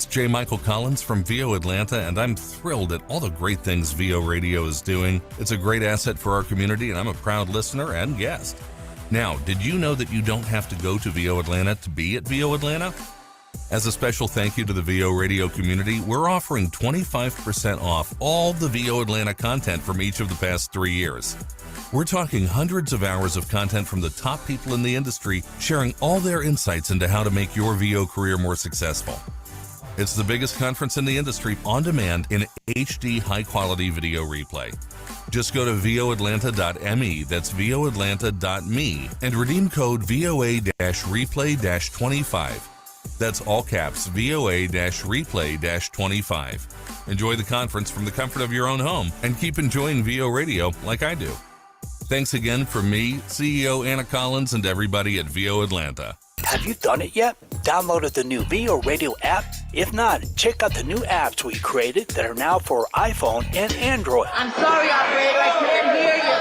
It's J. Michael Collins from VO Atlanta, and I'm thrilled at all the great things VO Radio is doing. It's a great asset for our community, and I'm a proud listener and guest. Now, did you know that you don't have to go to VO Atlanta to be at VO Atlanta? As a special thank you to the VO Radio community, we're offering 25% off all the VO Atlanta content from each of the past 3 years. We're talking hundreds of hours of content from the top people in the industry, sharing all their insights into how to make your VO career more successful. It's the biggest conference in the industry on demand in HD high-quality video replay. Just go to voatlanta.me, that's voatlanta.me, and redeem code VOA-replay-25. That's all caps, VOA-replay-25. Enjoy the conference from the comfort of your own home and keep enjoying VO Radio like I do. Thanks again from me, CEO Anna Collins, and everybody at VO Atlanta. Have you done it yet? Downloaded the new VO Radio app? If not, check out the new apps we created that are now for iPhone and Android. I'm sorry, operator, I can't hear you.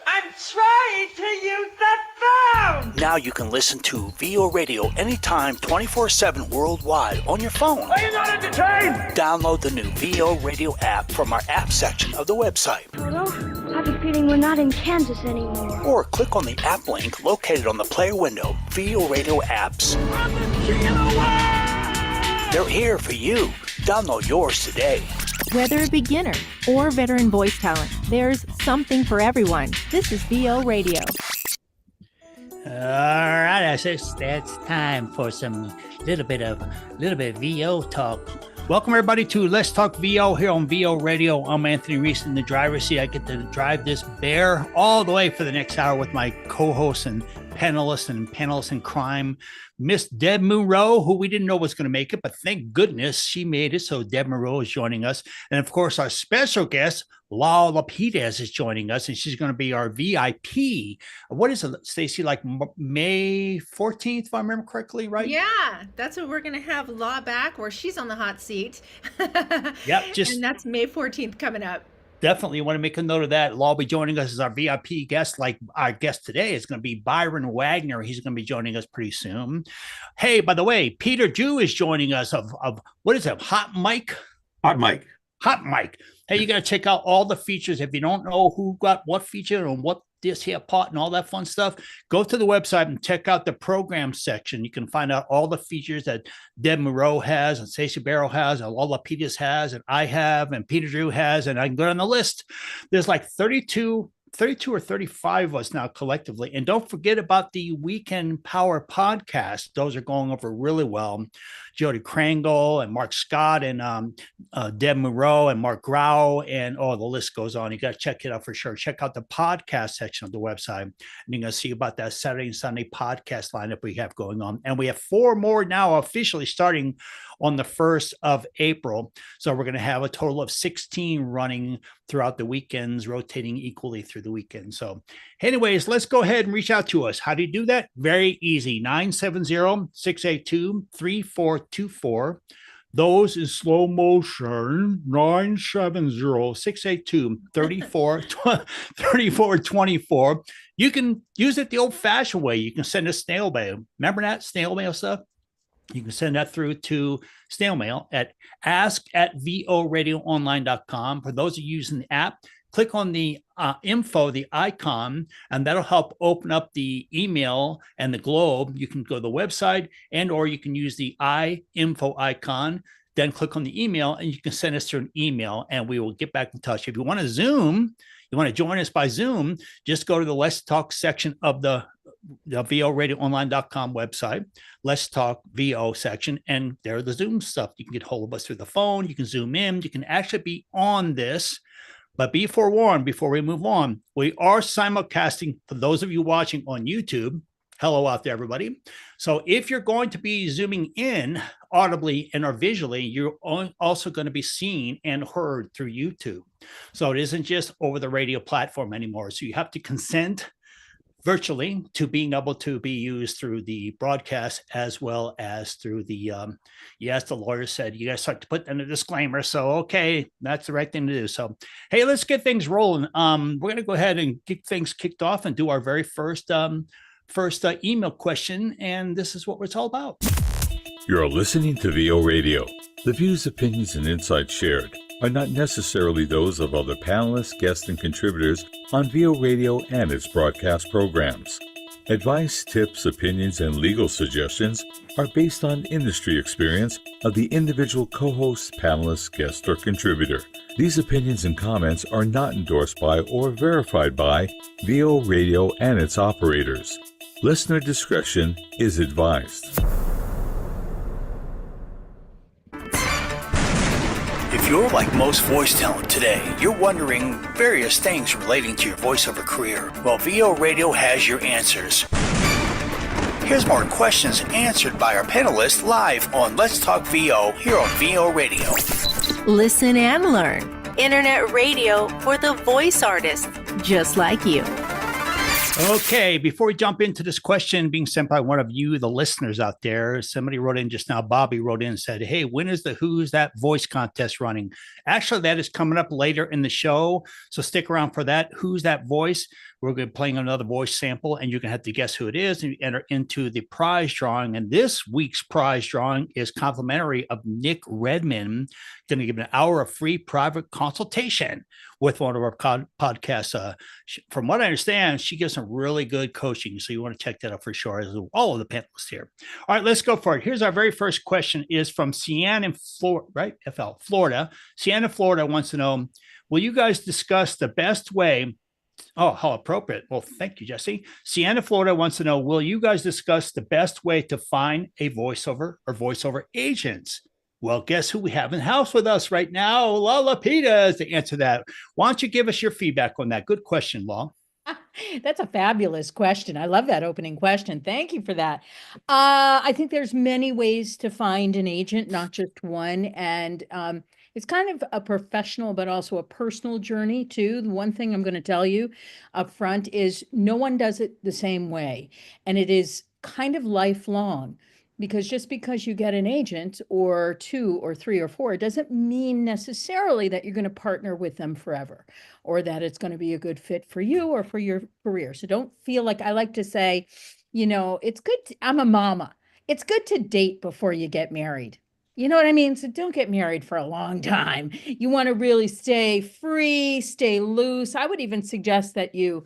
I'm trying to use the phone. Now you can listen to VO Radio anytime, 24/7 worldwide on your phone. Are you not entertained? Download the new VO Radio app from our app section of the website. Toto, I have a feeling we're not in Kansas anymore. Or click on the app link located on the player window, VO Radio apps. They're here for you. Download yours today. Whether a beginner or veteran voice talent, there's something for everyone. This is VO Radio. All right, that's time for some little bit of VO talk. Welcome everybody to Let's Talk VO here on VO Radio. I'm Anthony Reese in the driver's seat. I get to drive this bear all the way for the next hour with my co-host and panelist in crime, Miss Deb Moreau, who we didn't know was going to make it, but thank goodness she made it. So Deb Moreau is joining us. And of course, our special guest, Law Lapidez, is joining us, and she's going to be our VIP. What is it, Stacey, like May 14th, if I remember correctly, right? Yeah, that's what we're going to have Law back, or she's on the hot seat. Yep. And that's May 14th coming up. Definitely want to make a note of that. Law will be joining us as our VIP guest. Like our guest today is going to be Byron Wagner. He's going to be joining us pretty soon. Hey, by the way, Peter Jew is joining us of what is it? Hot Mic. Hey, you got to check out all the features. If you don't know who got what feature and what this here part and all that fun stuff, go to the website and check out the program section. You can find out all the features that Deb Moreau has and Stacey Barrow has and Lola Peters has and I have and Peter Drew has, and I can go down the list. There's like 32 or 35 of us now collectively. And don't forget about the Weekend Power podcast. Those are going over really well. Jody Krangle and Mark Scott and Deb Moreau and Mark Grau, and the list goes on. You got to check it out for sure. Check out the podcast section of the website, and you're going to see about that Saturday and Sunday podcast lineup we have going on. And we have 4 more now officially starting on the 1st of April. So we're going to have a total of 16 running throughout the weekends, rotating equally through the weekend. So anyways, let's go ahead and reach out to us. How do you do that? Very easy. 970-682-3424. Those in slow motion, 970-682-3424. You can use it the old-fashioned way. You can send a snail mail. Remember that snail mail stuff? You can send that through to snail mail at ask@voradioonline.com. For those of you using the app, click on the info, the icon, and that'll help open up the email and the globe. You can go to the website or you can use the info icon, then click on the email, and you can send us through an email, and we will get back in touch. If you want to Zoom, you want to join us by Zoom, just go to the Let's Talk section of the voradioonline.com website, Let's Talk VO section, and there are the Zoom stuff. You can get hold of us through the phone. You can Zoom in. You can actually be on this. But be forewarned, before we move on, we are simulcasting for those of you watching on YouTube. Hello out there, everybody. So if you're going to be zooming in audibly and or visually, you're also going to be seen and heard through YouTube. So it isn't just over the radio platform anymore. So you have to consent virtually to being able to be used through the broadcast as well as through the, yes, the lawyer said you guys start to put in a disclaimer. So, okay, that's the right thing to do. So, hey, let's get things rolling. We're going to go ahead and get things kicked off and do our very first email question. And this is what it's all about. You're listening to VO Radio. The views, opinions, and insights shared are not necessarily those of other panelists, guests, and contributors on VO Radio and its broadcast programs. Advice, tips, opinions, and legal suggestions are based on industry experience of the individual co-host, panelist, guest, or contributor. These opinions and comments are not endorsed by or verified by VO Radio and its operators. Listener discretion is advised. If you're like most voice talent today, you're wondering various things relating to your voiceover career. Well, VO Radio has your answers. Here's more questions answered by our panelists live on Let's Talk VO here on VO Radio. Listen and learn. Internet radio for the voice artist, Just like you. Okay, before we jump into this question being sent by one of you, the listeners out there, somebody wrote in just now, Bobby wrote in and said, hey, when is the Who's That Voice contest running? Actually, that is coming up later in the show, so stick around for that. Who's That Voice? We're going to be playing another voice sample, and you're going to have to guess who it is, and you enter into the prize drawing. And this week's prize drawing is complimentary of Nick Redman, going to give an hour of free private consultation with one of our podcasts. From what I understand, she gives some really good coaching, so you want to check that out for sure, as all of the panelists here. All right, let's go for it. Here's our very first question is from Sienna in Florida, right? Florida. Sienna, Florida wants to know, will you guys discuss the best way? Oh, how appropriate. Well, thank you, Jesse. Sienna, Florida wants to know, will you guys discuss the best way to find a voiceover or voiceover agents? Well, guess who we have in house with us right now? Lala Peters to answer that. Why don't you give us your feedback on that? Good question, Law. That's a fabulous question. I love that opening question. Thank you for that. I think there's many ways to find an agent, not just one. And it's kind of a professional, but also a personal journey too. The one thing I'm going to tell you up front is no one does it the same way. And it is kind of lifelong. Because just because you get an agent or two or three or four, it doesn't mean necessarily that you're going to partner with them forever or that it's going to be a good fit for you or for your career. So don't feel like, I like to say, you know, it's good. I'm a mama. It's good to date before you get married. You know what I mean? So don't get married for a long time. You want to really stay free, stay loose. I would even suggest that you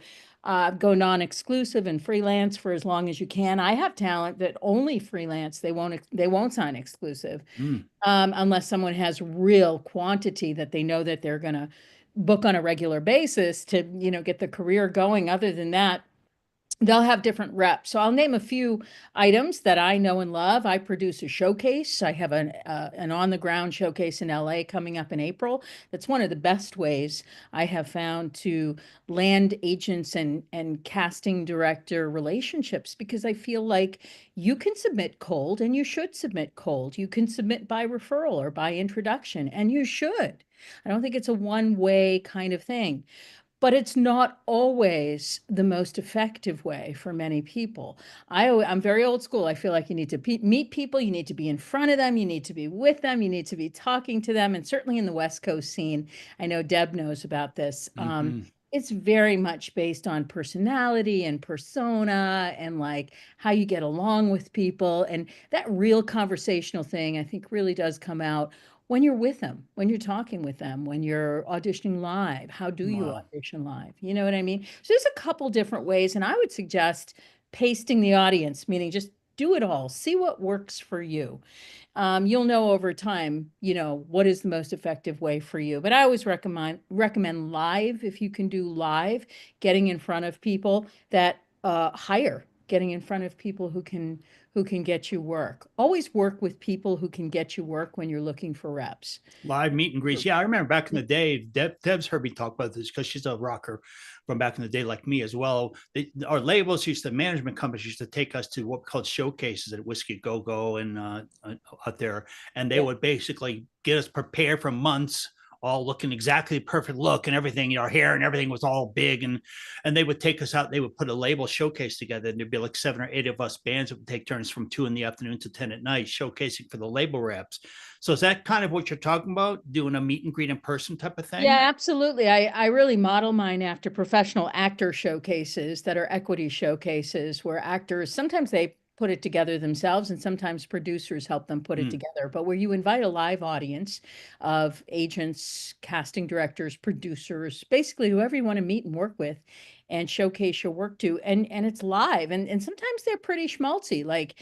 go non-exclusive and freelance for as long as you can. I have talent that only freelance. They won't sign exclusive unless someone has real quantity that they know that they're going to book on a regular basis to, you know, get the career going. Other than that, they'll have different reps. So I'll name a few items that I know and love. I produce a showcase. I have an on-the-ground showcase in LA coming up in April. That's one of the best ways I have found to land agents and casting director relationships, because I feel like you can submit cold, and you should submit cold. You can submit by referral or by introduction, and you should. I don't think it's a one-way kind of thing. But it's not always the most effective way for many people. I'm very old school. I feel like you need to meet people. You need to be in front of them. You need to be with them. You need to be talking to them. And certainly in the West Coast scene, I know Deb knows about this. It's very much based on personality and persona and like how you get along with people. And that real conversational thing, I think, really does come out when you're with them, when you're talking with them, when you're auditioning live. How do you audition live? You know what I mean? So there's a couple different ways, and I would suggest pasting the audience, meaning just do it all. See what works for you. You'll know over time, you know, what is the most effective way for you. But I always recommend live, if you can do live, getting in front of people that getting in front of people who can get you work. Always work with people who can get you work when you're looking for reps. Live meet and greets. Yeah, I remember back in the day, Deb's heard me talk about this because she's a rocker from back in the day, like me as well. Our labels used to, management companies used to take us to what we called showcases at Whiskey Go Go and out there. And they would basically get us prepared for months, all looking exactly the perfect look and everything, you know, our hair and everything was all big. And they would take us out, they would put a label showcase together, and there'd be like 7 or 8 of us bands that would take turns from 2 p.m. to 10 p.m, showcasing for the label reps. So is that kind of what you're talking about, doing a meet and greet in person type of thing? Yeah, absolutely. I really model mine after professional actor showcases that are equity showcases, where actors, sometimes they put it together themselves, and sometimes producers help them put it together. But where you invite a live audience of agents, casting directors, producers, basically whoever you want to meet and work with and showcase your work to, and it's live, and sometimes they're pretty schmaltzy. Like,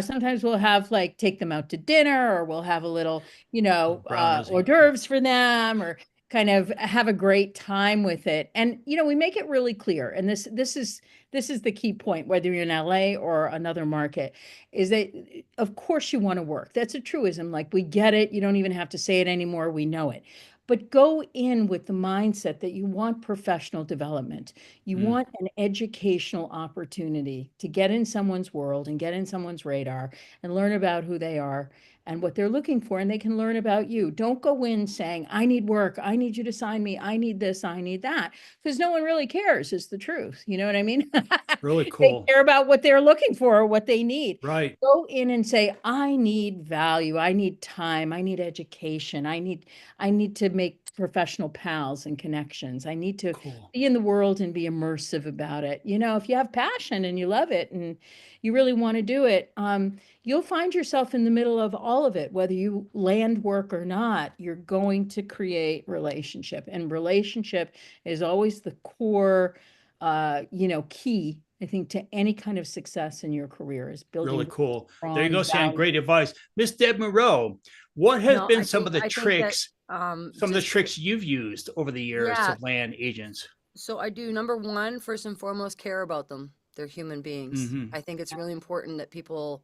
sometimes we'll have like take them out to dinner, or we'll have a little, hors d'oeuvres for them, or kind of have a great time with it. And we make it really clear, and this is the key point, whether you're in LA or another market, is that of course you want to work. That's a truism. Like, we get it. You don't even have to say it anymore. We know it. But go in with the mindset that you want professional development. You want an educational opportunity to get in someone's world and get in someone's radar and learn about who they are and what they're looking for, and they can learn about you. Don't go in saying, I need work, I need you to sign me, I need this, I need that, because no one really cares, is the truth. You know what I mean? Really cool. They care about what they're looking for or what they need. Right. Go in and say, I need value, I need time, I need education, I need to make professional pals and connections. I need to be in the world and be immersive about it. If you have passion and you love it and you really want to do it, you'll find yourself in the middle of all of it. Whether you land work or not, you're going to create relationship, and relationship is always the core, key, I think, to any kind of success in your career, is building. Really cool. There you go, Sam. Great advice. Miss Deb Moreau, what has been some of the tricks, some of the tricks you've used over the years to land agents? So I do, number one, first and foremost, care about them. They're human beings. I think it's really important that people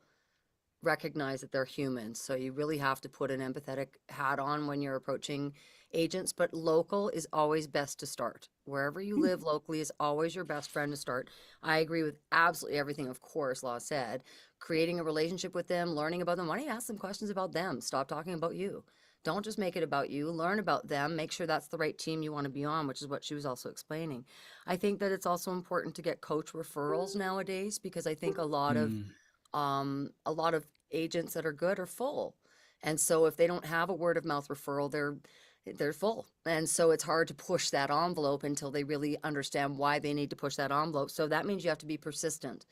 recognize that they're humans. So you really have to put an empathetic hat on when you're approaching agents, but local is always best to start. Wherever you live locally is always your best friend to start. I agree with absolutely everything, of course, Law said. Creating a relationship with them, learning about them. Why don't you ask them questions about them? Stop talking about you. Don't just make it about you. Learn about them. Make sure that's the right team you want to be on, which is what she was also explaining. I think that it's also important to get coach referrals nowadays, because I think a lot of agents that are good are full. And so if they don't have a word of mouth referral, they're full. And so it's hard to push that envelope until they really understand why they need to push that envelope. So that means you have to be persistent,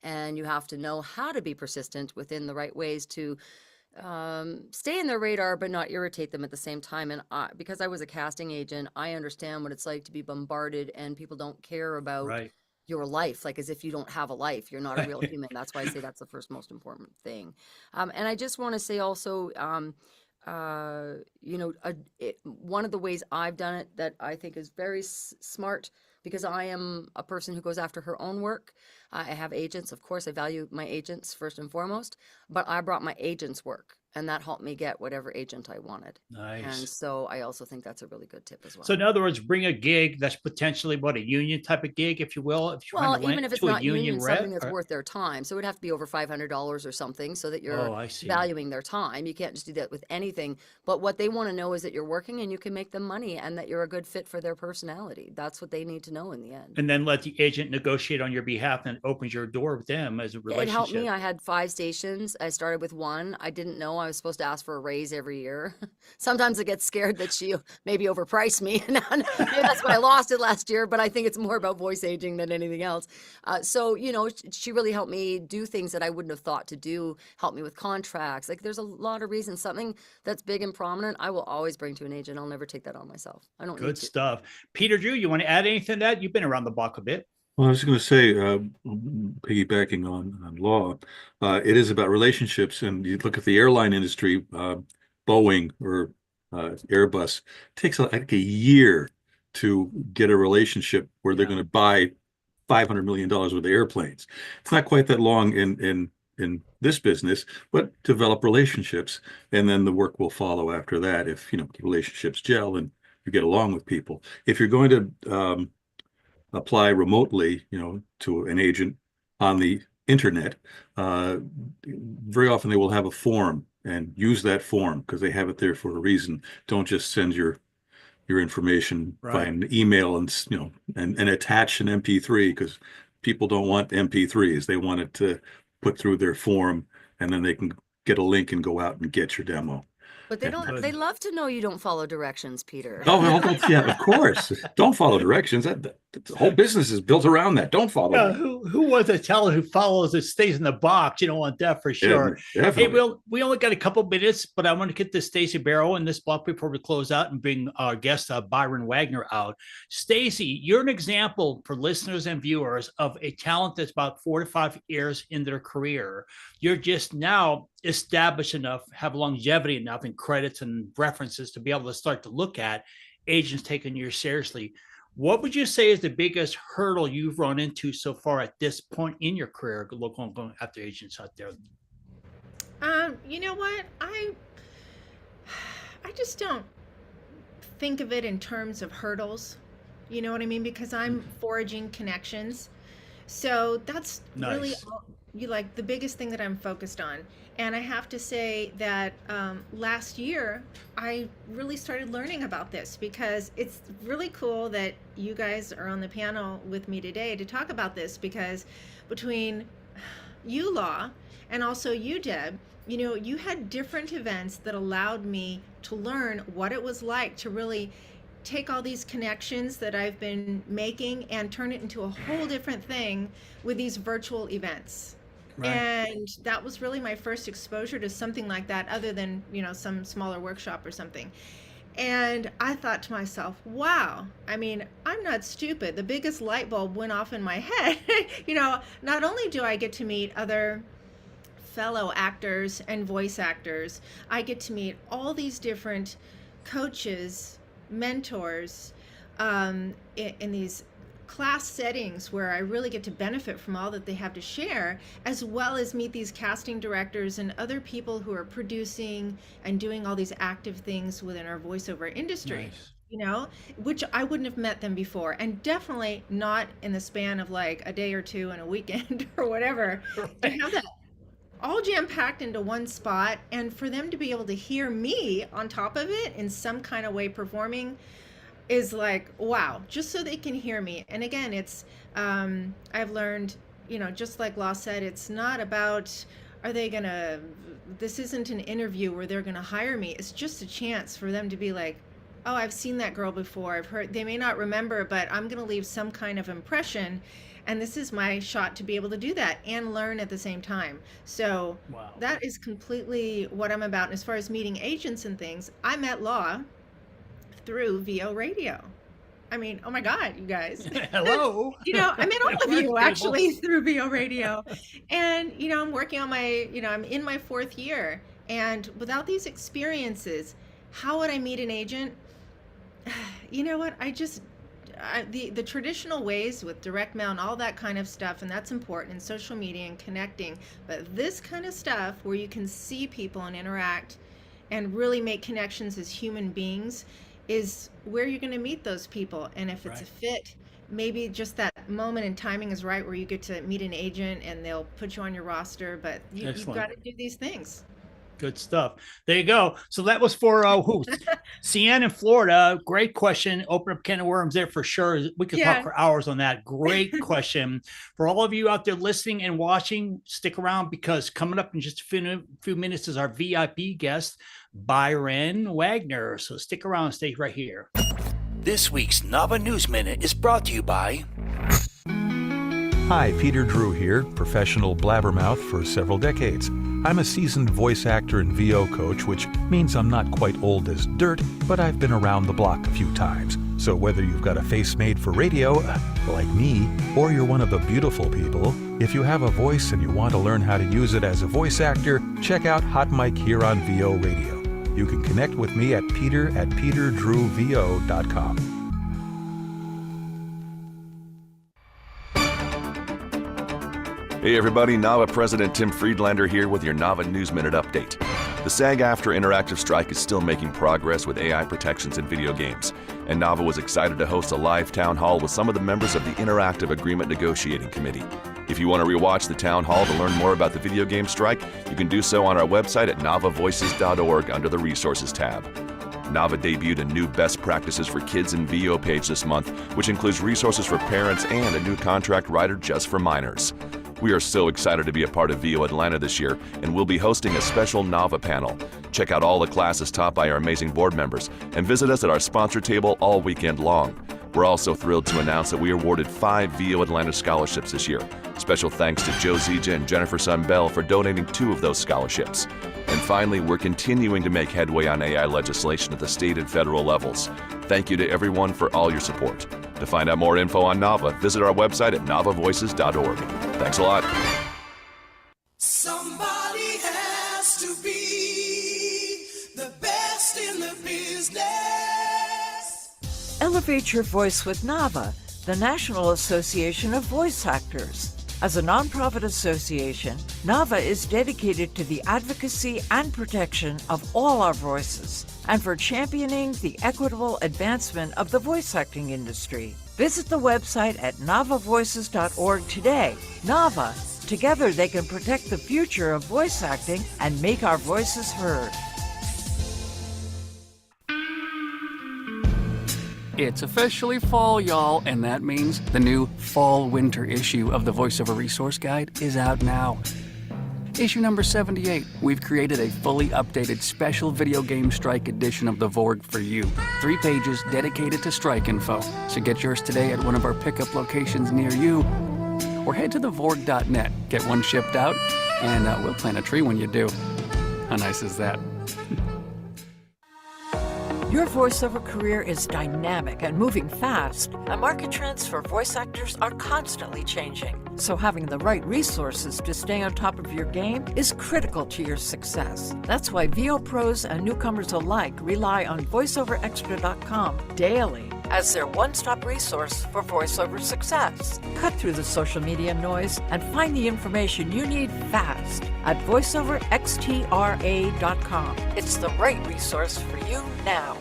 and you have to know how to be persistent within the right ways to stay in their radar but not irritate them at the same time. And because I was a casting agent, I understand what it's like to be bombarded and people don't care about your life, like as if you don't have a life. You're not a real human. That's why I say that's the first most important thing. And I just want to say also, one of the ways I've done it that I think is very smart, because I am a person who goes after her own work. I have agents, of course, I value my agents first and foremost, but I brought my agent's work, and that helped me get whatever agent I wanted. Nice. And so I also think that's a really good tip as well. So in other words, bring a gig that's potentially a union type of gig, if you will. If you're even if it's not union, something that's worth their time. So it would have to be over $500 or something, so that you're valuing their time. You can't just do that with anything. But what they want to know is that you're working and you can make them money, and that you're a good fit for their personality. That's what they need to know in the end. And then let the agent negotiate on your behalf, and it opens your door with them as a relationship. It helped me. I had 5 stations. I started with 1. I didn't know I was supposed to ask for a raise every year. Sometimes I get scared that she maybe overpriced me. Maybe that's why I lost it last year, but I think it's more about voice aging than anything else. So, she really helped me do things that I wouldn't have thought to do, help me with contracts. Like, there's a lot of reasons. Something that's big and prominent, I will always bring to an agent. I'll never take that on myself. I don't need to. Good stuff. Peter Drew, you want to add anything to that? You've been around the block a bit. Well, I was going to say, piggybacking on Law, it is about relationships. And you look at the airline industry, Boeing or Airbus, takes like a year to get a relationship where they're going to buy $500 million worth of airplanes. It's not quite that long in this business, but develop relationships, and then the work will follow after that. If relationships gel and you get along with people. If you're going to apply remotely, to an agent on the internet, very often they will have a form, and use that form because they have it there for a reason. Don't just send your information by an email and attach an MP3, because people don't want MP3s. They want it to put through their form, and then they can get a link and go out and get your demo. But they don't. They love to know you don't follow directions, Peter. Oh, well, yeah, of course. Don't follow directions. The whole business is built around that. Don't follow me. Who was a teller who follows it stays in the box? You don't want that for sure. Yeah, hey, we only got a couple minutes, but I want to get to Stacey Barrow in this block before we close out and bring our guest Byron Wagner out. Stacey, you're an example for listeners and viewers of a talent that's about 4 to 5 years in their career. You're just now established enough, have longevity enough and credits and references to be able to start to look at agents taking you seriously. What would you say is the biggest hurdle you've run into so far at this point in your career, going after agents out there? You know what? I just don't think of it in terms of hurdles. You know what I mean? Because I'm foraging connections. So that's really the biggest thing that I'm focused on. And I have to say that last year, I really started learning about this because it's really cool that you guys are on the panel with me today to talk about this, because between you, Law, and also you, Deb, you know, you had different events that allowed me to learn what it was like to really take all these connections that I've been making and turn it into a whole different thing with these virtual events. Right. And that was really my first exposure to something like that, other than, you know, some smaller workshop or something. And I thought to myself, wow, I mean, I'm not stupid. The biggest light bulb went off in my head. You know, not only do I get to meet other fellow actors and voice actors, I get to meet all these different coaches, mentors, in these class settings where I really get to benefit from all that they have to share, as well as meet these casting directors and other people who are producing and doing all these active things within our voiceover industry. Nice. You know, which I wouldn't have met them before, and definitely not in the span of like a day or two and a weekend or whatever. Right. To have that all jam-packed into one spot, and for them to be able to hear me on top of it in some kind of way performing is like, wow, just so they can hear me. And again, it's I've learned, you know, just like Law said, it's not about, this isn't an interview where they're gonna hire me. It's just a chance for them to be like, oh, I've seen that girl before, I've heard, they may not remember, but I'm gonna leave some kind of impression, and this is my shot to be able to do that and learn at the same time. So wow. That is completely what I'm about. And as far as meeting agents and things, I met Law through VO Radio. I mean, oh my God, you guys. Hello. You know, I met all of you actually through VO Radio. And, you know, I'm working on I'm in my 4th year. And without these experiences, how would I meet an agent? You know what? The traditional ways with direct mail and all that kind of stuff, and that's important, and social media and connecting. But this kind of stuff where you can see people and interact and really make connections as human beings is where you're going to meet those people. And if it's a fit, maybe just that moment and timing is right where you get to meet an agent and they'll put you on your roster, but you've got to do these things. Good stuff. There you go. So that was for Sian in Florida. Great question. Open up a can of worms there for sure. We could talk for hours on that. Great question. For all of you out there listening and watching, stick around, because coming up in just a few minutes is our VIP guest, Byron Wagner. So stick around and stay right here. This week's Nava News Minute is brought to you by... Hi, Peter Drew here, professional blabbermouth for several decades. I'm a seasoned voice actor and VO coach, which means I'm not quite old as dirt, but I've been around the block a few times. So whether you've got a face made for radio, like me, or you're one of the beautiful people, if you have a voice and you want to learn how to use it as a voice actor, check out Hot Mic here on VO Radio. You can connect with me at peter@peterdrewvo.com. Hey everybody, NAVA President Tim Friedlander here with your NAVA News Minute update. The SAG-AFTRA interactive strike is still making progress with AI protections in video games, and NAVA was excited to host a live town hall with some of the members of the Interactive Agreement Negotiating Committee. If you want to rewatch the town hall to learn more about the video game strike, you can do so on our website at navavoices.org under the Resources tab. NAVA debuted a new Best Practices for Kids in VO page this month, which includes resources for parents and a new contract writer just for minors. We are so excited to be a part of VO Atlanta this year, and we'll be hosting a special NAVA panel. Check out all the classes taught by our amazing board members, and visit us at our sponsor table all weekend long. We're also thrilled to announce that we awarded 5 VO Atlanta scholarships this year. Special thanks to Joe Zija and Jennifer Sunbell for donating 2 of those scholarships. And finally, we're continuing to make headway on AI legislation at the state and federal levels. Thank you to everyone for all your support. To find out more info on NAVA, visit our website at navavoices.org. Thanks a lot. Somebody has to be the best in the business. Elevate your voice with NAVA, the National Association of Voice Actors. As a nonprofit association, NAVA is dedicated to the advocacy and protection of all our voices and for championing the equitable advancement of the voice acting industry. Visit the website at navavoices.org today. NAVA, together they can protect the future of voice acting and make our voices heard. It's officially fall, y'all, and that means the new fall-winter issue of the VoiceOver Resource Guide is out now. Issue number 78, we've created a fully updated special video game strike edition of the Vorg for you. 3 pages dedicated to strike info. So get yours today at one of our pickup locations near you. Or head to thevorg.net, get one shipped out, and we'll plant a tree when you do. How nice is that? Your voiceover career is dynamic and moving fast, and market trends for voice actors are constantly changing. So having the right resources to stay on top of your game is critical to your success. That's why VO pros and newcomers alike rely on VoiceOverXtra.com daily as their one-stop resource for voiceover success. Cut through the social media noise and find the information you need fast at VoiceOverXtra.com. It's the right resource for you now.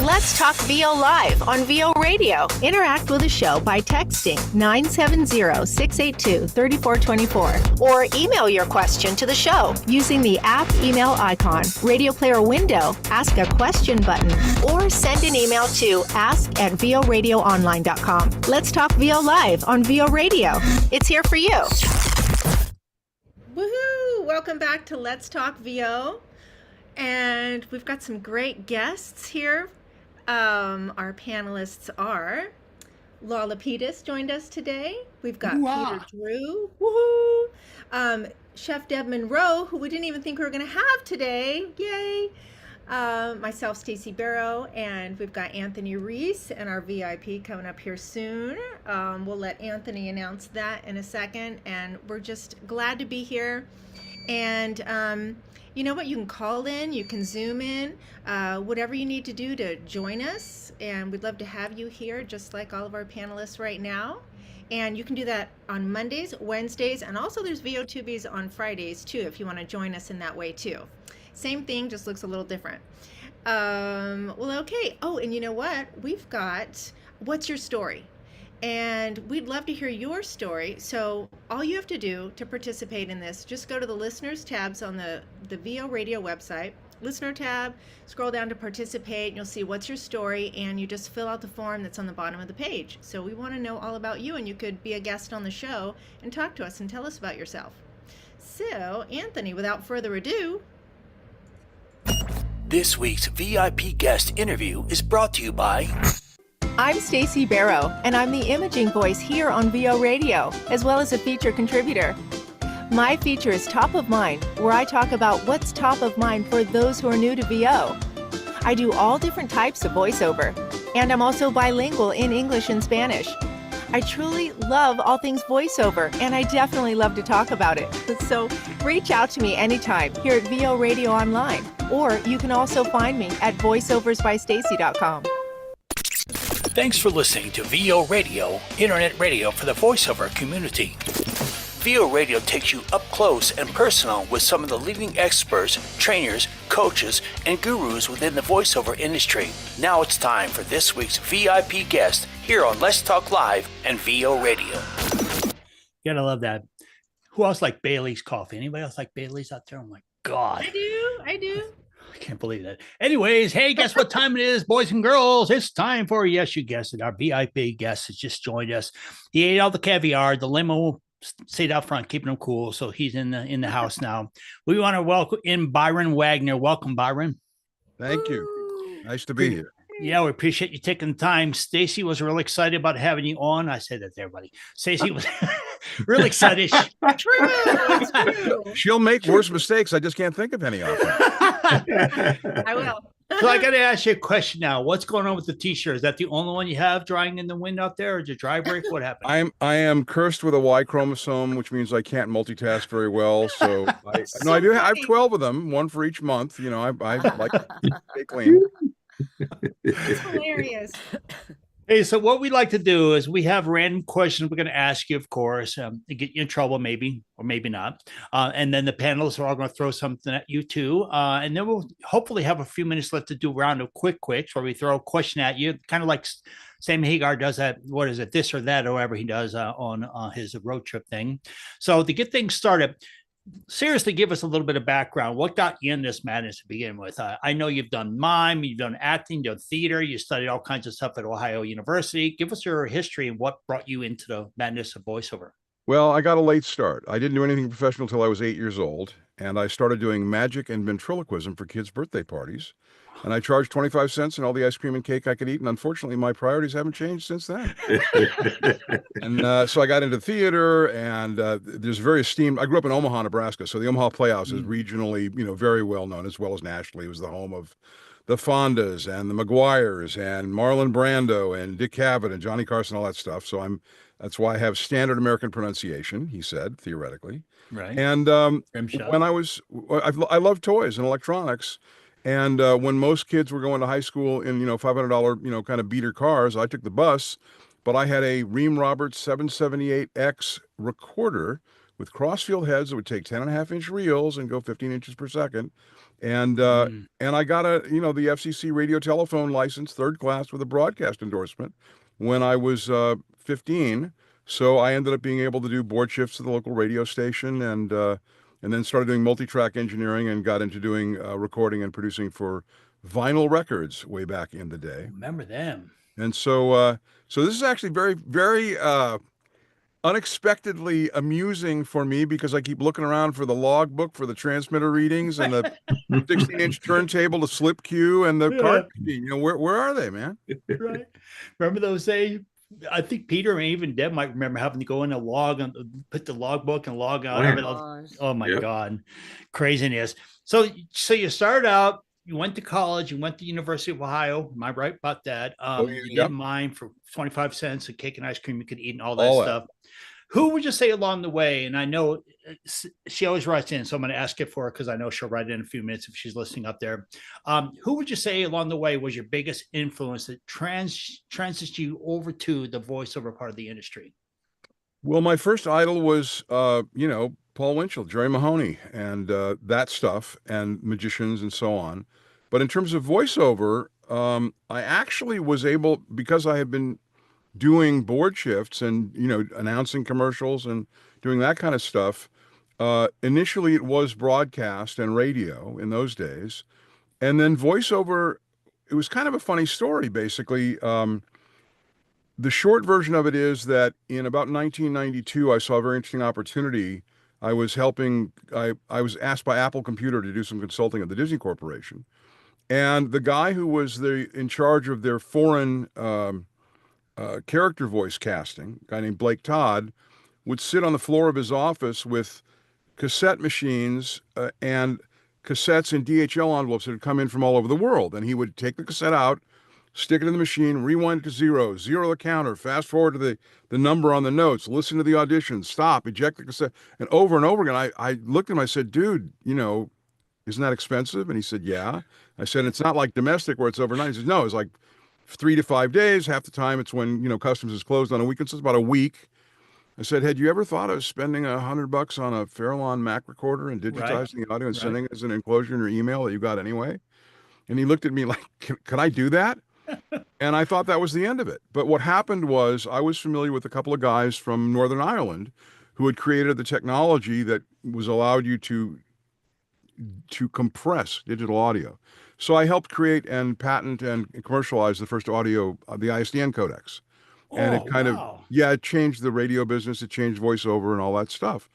Let's Talk VO Live on VO Radio. Interact with the show by texting 970-682-3424 or email your question to the show using the app email icon, radio player window, ask a question button, or send an email to ask@voradioonline.com. Let's Talk VO Live on VO Radio. It's here for you. Woohoo! Welcome back to Let's Talk VO. And we've got some great guests here. Our panelists are Law Lapidus joined us today. We've got Peter Drew. Woohoo! Chef Deb Monroe, who we didn't even think we were going to have today. Yay! Myself, Stacey Barrow, and we've got Anthony Reese and our VIP coming up here soon. We'll let Anthony announce that in a second. And we're just glad to be here. And you know what? You can call in, you can Zoom in, whatever you need to do to join us. And we'd love to have you here, just like all of our panelists right now. And you can do that on Mondays, Wednesdays, and also there's VO2Bs on Fridays too, if you want to join us in that way too. Same thing, just looks a little different. Well, okay. Oh, and you know what? We've got What's Your Story? And we'd love to hear your story. So all you have to do to participate in this, just go to the listeners tabs on the VO Radio website, listener tab, scroll down to participate, and you'll see What's Your Story, and you just fill out the form that's on the bottom of the page. So we want to know all about you, and you could be a guest on the show and talk to us and tell us about yourself. So, Anthony, without further ado. This week's VIP guest interview is brought to you by... I'm Stacey Barrow, and I'm the imaging voice here on VO Radio, as well as a feature contributor. My feature is Top of Mind, where I talk about what's top of mind for those who are new to VO. I do all different types of voiceover, and I'm also bilingual in English and Spanish. I truly love all things voiceover, and I definitely love to talk about it. So reach out to me anytime here at VO Radio Online, or you can also find me at voiceoversbystacy.com. Thanks for listening to VO Radio, internet radio for the voiceover community. VO Radio takes you up close and personal with some of the leading experts, trainers, coaches, and gurus within the voiceover industry. Now it's time for this week's VIP guest here on Let's Talk Live and VO Radio. Gotta love that. Who else like Bailey's coffee? Anybody else like Bailey's out there? Oh my God. I do. I can't believe that. Anyways, hey, guess what time it is, boys and girls? It's time for, yes, you guessed it, our VIP guest has just joined us. He ate all the caviar. The limo stayed out front, keeping him cool, so he's in the house now. We want to welcome in Byron Wagner. Welcome, Byron. Thank you. Nice to be here. Yeah, we appreciate you taking the time. Stacy was really excited about having you on. I said that to everybody. Stacy was really excited. It's true. She'll make worse mistakes. I just can't think of any of them. I will. So I got to ask you a question now. What's going on with the t-shirt? Is that the only one you have drying in the wind out there, or did your dry break? What happened? I am cursed with a Y chromosome, which means I can't multitask very well. So I have 12 of them, one for each month. You know, I like to stay clean. It's hilarious. Hey, so what we like to do is we have random questions we're going to ask you, of course, to get you in trouble, maybe, or maybe not. And then the panelists are all going to throw something at you too. And then we'll hopefully have a few minutes left to do a round of quicks where we throw a question at you, kind of like Sam Hagar does that. What is it? This or that, or whatever he does on his road trip thing. So to get things started, seriously, give us a little bit of background. What got you in this madness to begin with? I know you've done mime, you've done acting, you've done theater, you studied all kinds of stuff at Ohio University. Give us your history and what brought you into the madness of voiceover. Well, I got a late start. I didn't do anything professional till I was 8 years old, and I started doing magic and ventriloquism for kids' birthday parties. And I charged 25 cents and all the ice cream and cake I could eat. And unfortunately, my priorities haven't changed since then. And so I got into theater, and there's very esteemed. I grew up in Omaha, Nebraska. So the Omaha Playhouse is regionally, very well known, as well as nationally. It was the home of the Fondas and the McGuires and Marlon Brando and Dick Cavett and Johnny Carson, all that stuff. So that's why I have standard American pronunciation, he said, theoretically. Right. And when I love toys and electronics. And when most kids were going to high school in, $500, kind of beater cars, I took the bus, but I had a Ream Roberts 778X recorder with crossfield heads that would take 10.5-inch reels and go 15 inches per second. And I got the FCC radio telephone license, third class, with a broadcast endorsement when I was 15. So I ended up being able to do board shifts at the local radio station, and then started doing multi-track engineering and got into doing recording and producing for vinyl records way back in the day. Remember them. And so this is actually very, very unexpectedly amusing for me, because I keep looking around for the logbook for the transmitter readings and the 16-inch turntable, the slip cue, and the card machine. Where are they, man? Right. Remember those days? I think Peter and even Deb might remember having to go in a log and put the logbook and log out. Oh my God, craziness. So you started out, you went to college, you went to University of Ohio. Am I right about that? You did mine for 25 cents, a cake and ice cream you could eat and all that stuff. Who would you say along the way? And I know she always writes in, so I'm going to ask it for her because I know she'll write in a few minutes if she's listening up there. Who would you say along the way was your biggest influence that transitioned you over to the voiceover part of the industry? Well, my first idol was, Paul Winchell, Jerry Mahoney, and that stuff, and magicians and so on. But in terms of voiceover, I actually was able, because I had been doing board shifts and, announcing commercials and doing that kind of stuff. Initially it was broadcast and radio in those days. And then voiceover, it was kind of a funny story, basically. The short version of it is that in about 1992, I saw a very interesting opportunity. I was asked by Apple Computer to do some consulting at the Disney Corporation. And the guy who was in charge of their foreign character voice casting, a guy named Blake Todd, would sit on the floor of his office with cassette machines and cassettes in DHL envelopes that had come in from all over the world. And he would take the cassette out, stick it in the machine, rewind it to zero the counter, fast forward to the number on the notes, listen to the audition, stop, eject the cassette, and over again. I looked at him, I said, dude, isn't that expensive? And he said, yeah. I said, it's not like domestic where it's overnight. He said, no, it's like 3 to 5 days. Half the time it's when, customs is closed on a weekend. So it's about a week. I said, had you ever thought of spending $100 on a Fairlawn Mac recorder and digitizing the audio and sending it as an enclosure in your email that you got anyway? And he looked at me like, can I do that? And I thought that was the end of it. But what happened was I was familiar with a couple of guys from Northern Ireland who had created the technology that was allowed you to compress digital audio. So I helped create and patent and commercialize the first audio, the ISDN codecs. And it kind of, it changed the radio business. It changed voiceover and all that stuff.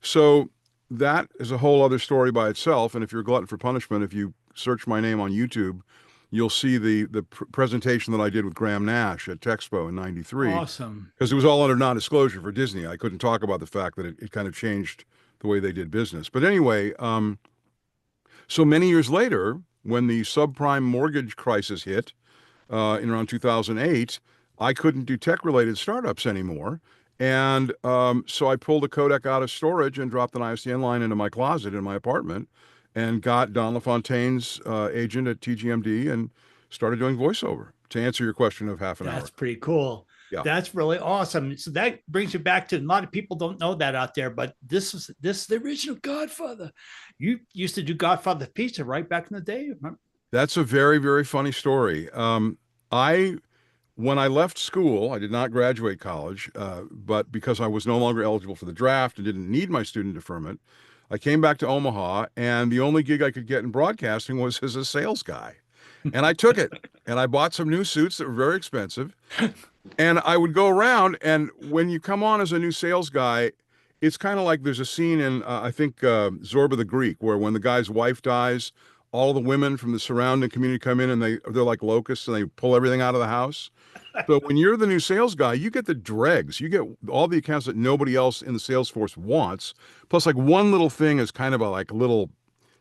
So that is a whole other story by itself. And if you're a glutton for punishment, if you search my name on YouTube, you'll see the presentation that I did with Graham Nash at Texpo in '93. Awesome. Because it was all under non-disclosure for Disney. I couldn't talk about the fact that it kind of changed the way they did business. But anyway, so many years later, when the subprime mortgage crisis hit in around 2008, I couldn't do tech-related startups anymore. And so I pulled a codec out of storage and dropped an ISDN line into my closet in my apartment and got Don LaFontaine's agent at TGMD and started doing voiceover, to answer your question of half an hour. That's pretty cool. Yeah. That's really awesome. So that brings you back to, a lot of people don't know that out there, but this is the original Godfather. You used to do Godfather Pizza right back in the day. Remember? That's a very, very funny story. When I left school, I did not graduate college, but because I was no longer eligible for the draft and didn't need my student deferment, I came back to Omaha, and the only gig I could get in broadcasting was as a sales guy. And I took it, and I bought some new suits that were very expensive. And I would go around, and when you come on as a new sales guy, it's kind of like there's a scene in, I think, Zorba the Greek, where when the guy's wife dies, all the women from the surrounding community come in and they're like locusts and they pull everything out of the house. So when you're the new sales guy, you get the dregs. You get all the accounts that nobody else in the sales force wants. Plus, like, one little thing is kind of a little,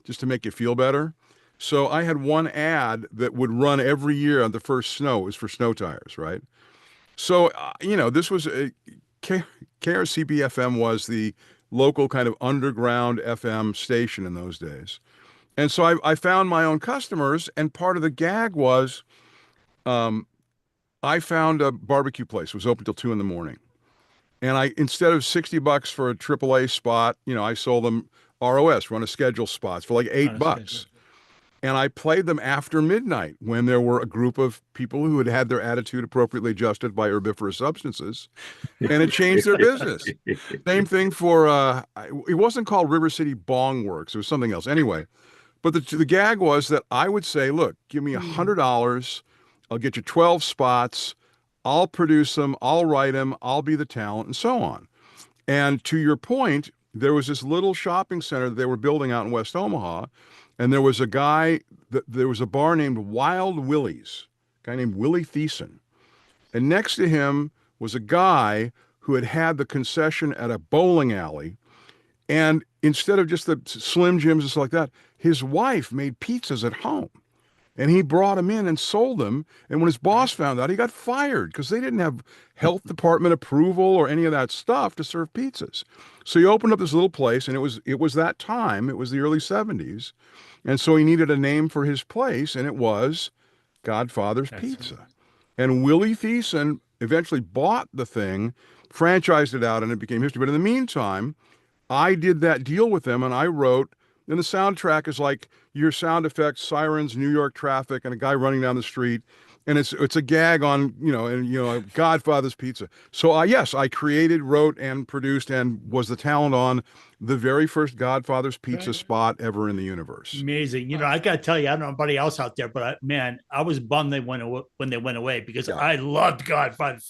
just to make you feel better. So I had one ad that would run every year on the first snow. It was for snow tires, right? So, this was KRCB-FM was the local kind of underground FM station in those days. And so I found my own customers, and part of the gag was I found a barbecue place. It was open till 2 a.m. And instead of $60 for a AAA spot, I sold them ROS, run a schedule spots, for like $8. And I played them after midnight when there were a group of people who had had their attitude appropriately adjusted by herbivorous substances, and it changed their business. Same thing for, it wasn't called River City Bong Works. It was something else. Anyway, but the gag was that I would say, look, give me $100. I'll get you 12 spots. I'll produce them. I'll write them. I'll be the talent, and so on. And to your point, there was this little shopping center that they were building out in West Omaha. And there was a bar named Wild Willie's, a guy named Willie Thiessen. And next to him was a guy who had the concession at a bowling alley. And instead of just the Slim Jims and stuff like that, his wife made pizzas at home. And he brought them in and sold them. And when his boss found out, he got fired because they didn't have health department approval or any of that stuff to serve pizzas. So he opened up this little place, and it was that time. It was the early 70s. And so he needed a name for his place, and it was Godfather's Pizza. And Willie Thiessen eventually bought the thing, franchised it out, and it became history. But in the meantime, I did that deal with them, and I wrote, and the soundtrack is like your sound effects, sirens, New York traffic, and a guy running down the street. And it's a gag on, Godfather's Pizza. So yes, I created, wrote, and produced, and was the talent on the very first Godfather's Pizza spot ever in the universe. Amazing. I got to tell you, I don't know anybody else out there, but I was bummed when they went away because I loved Godfather.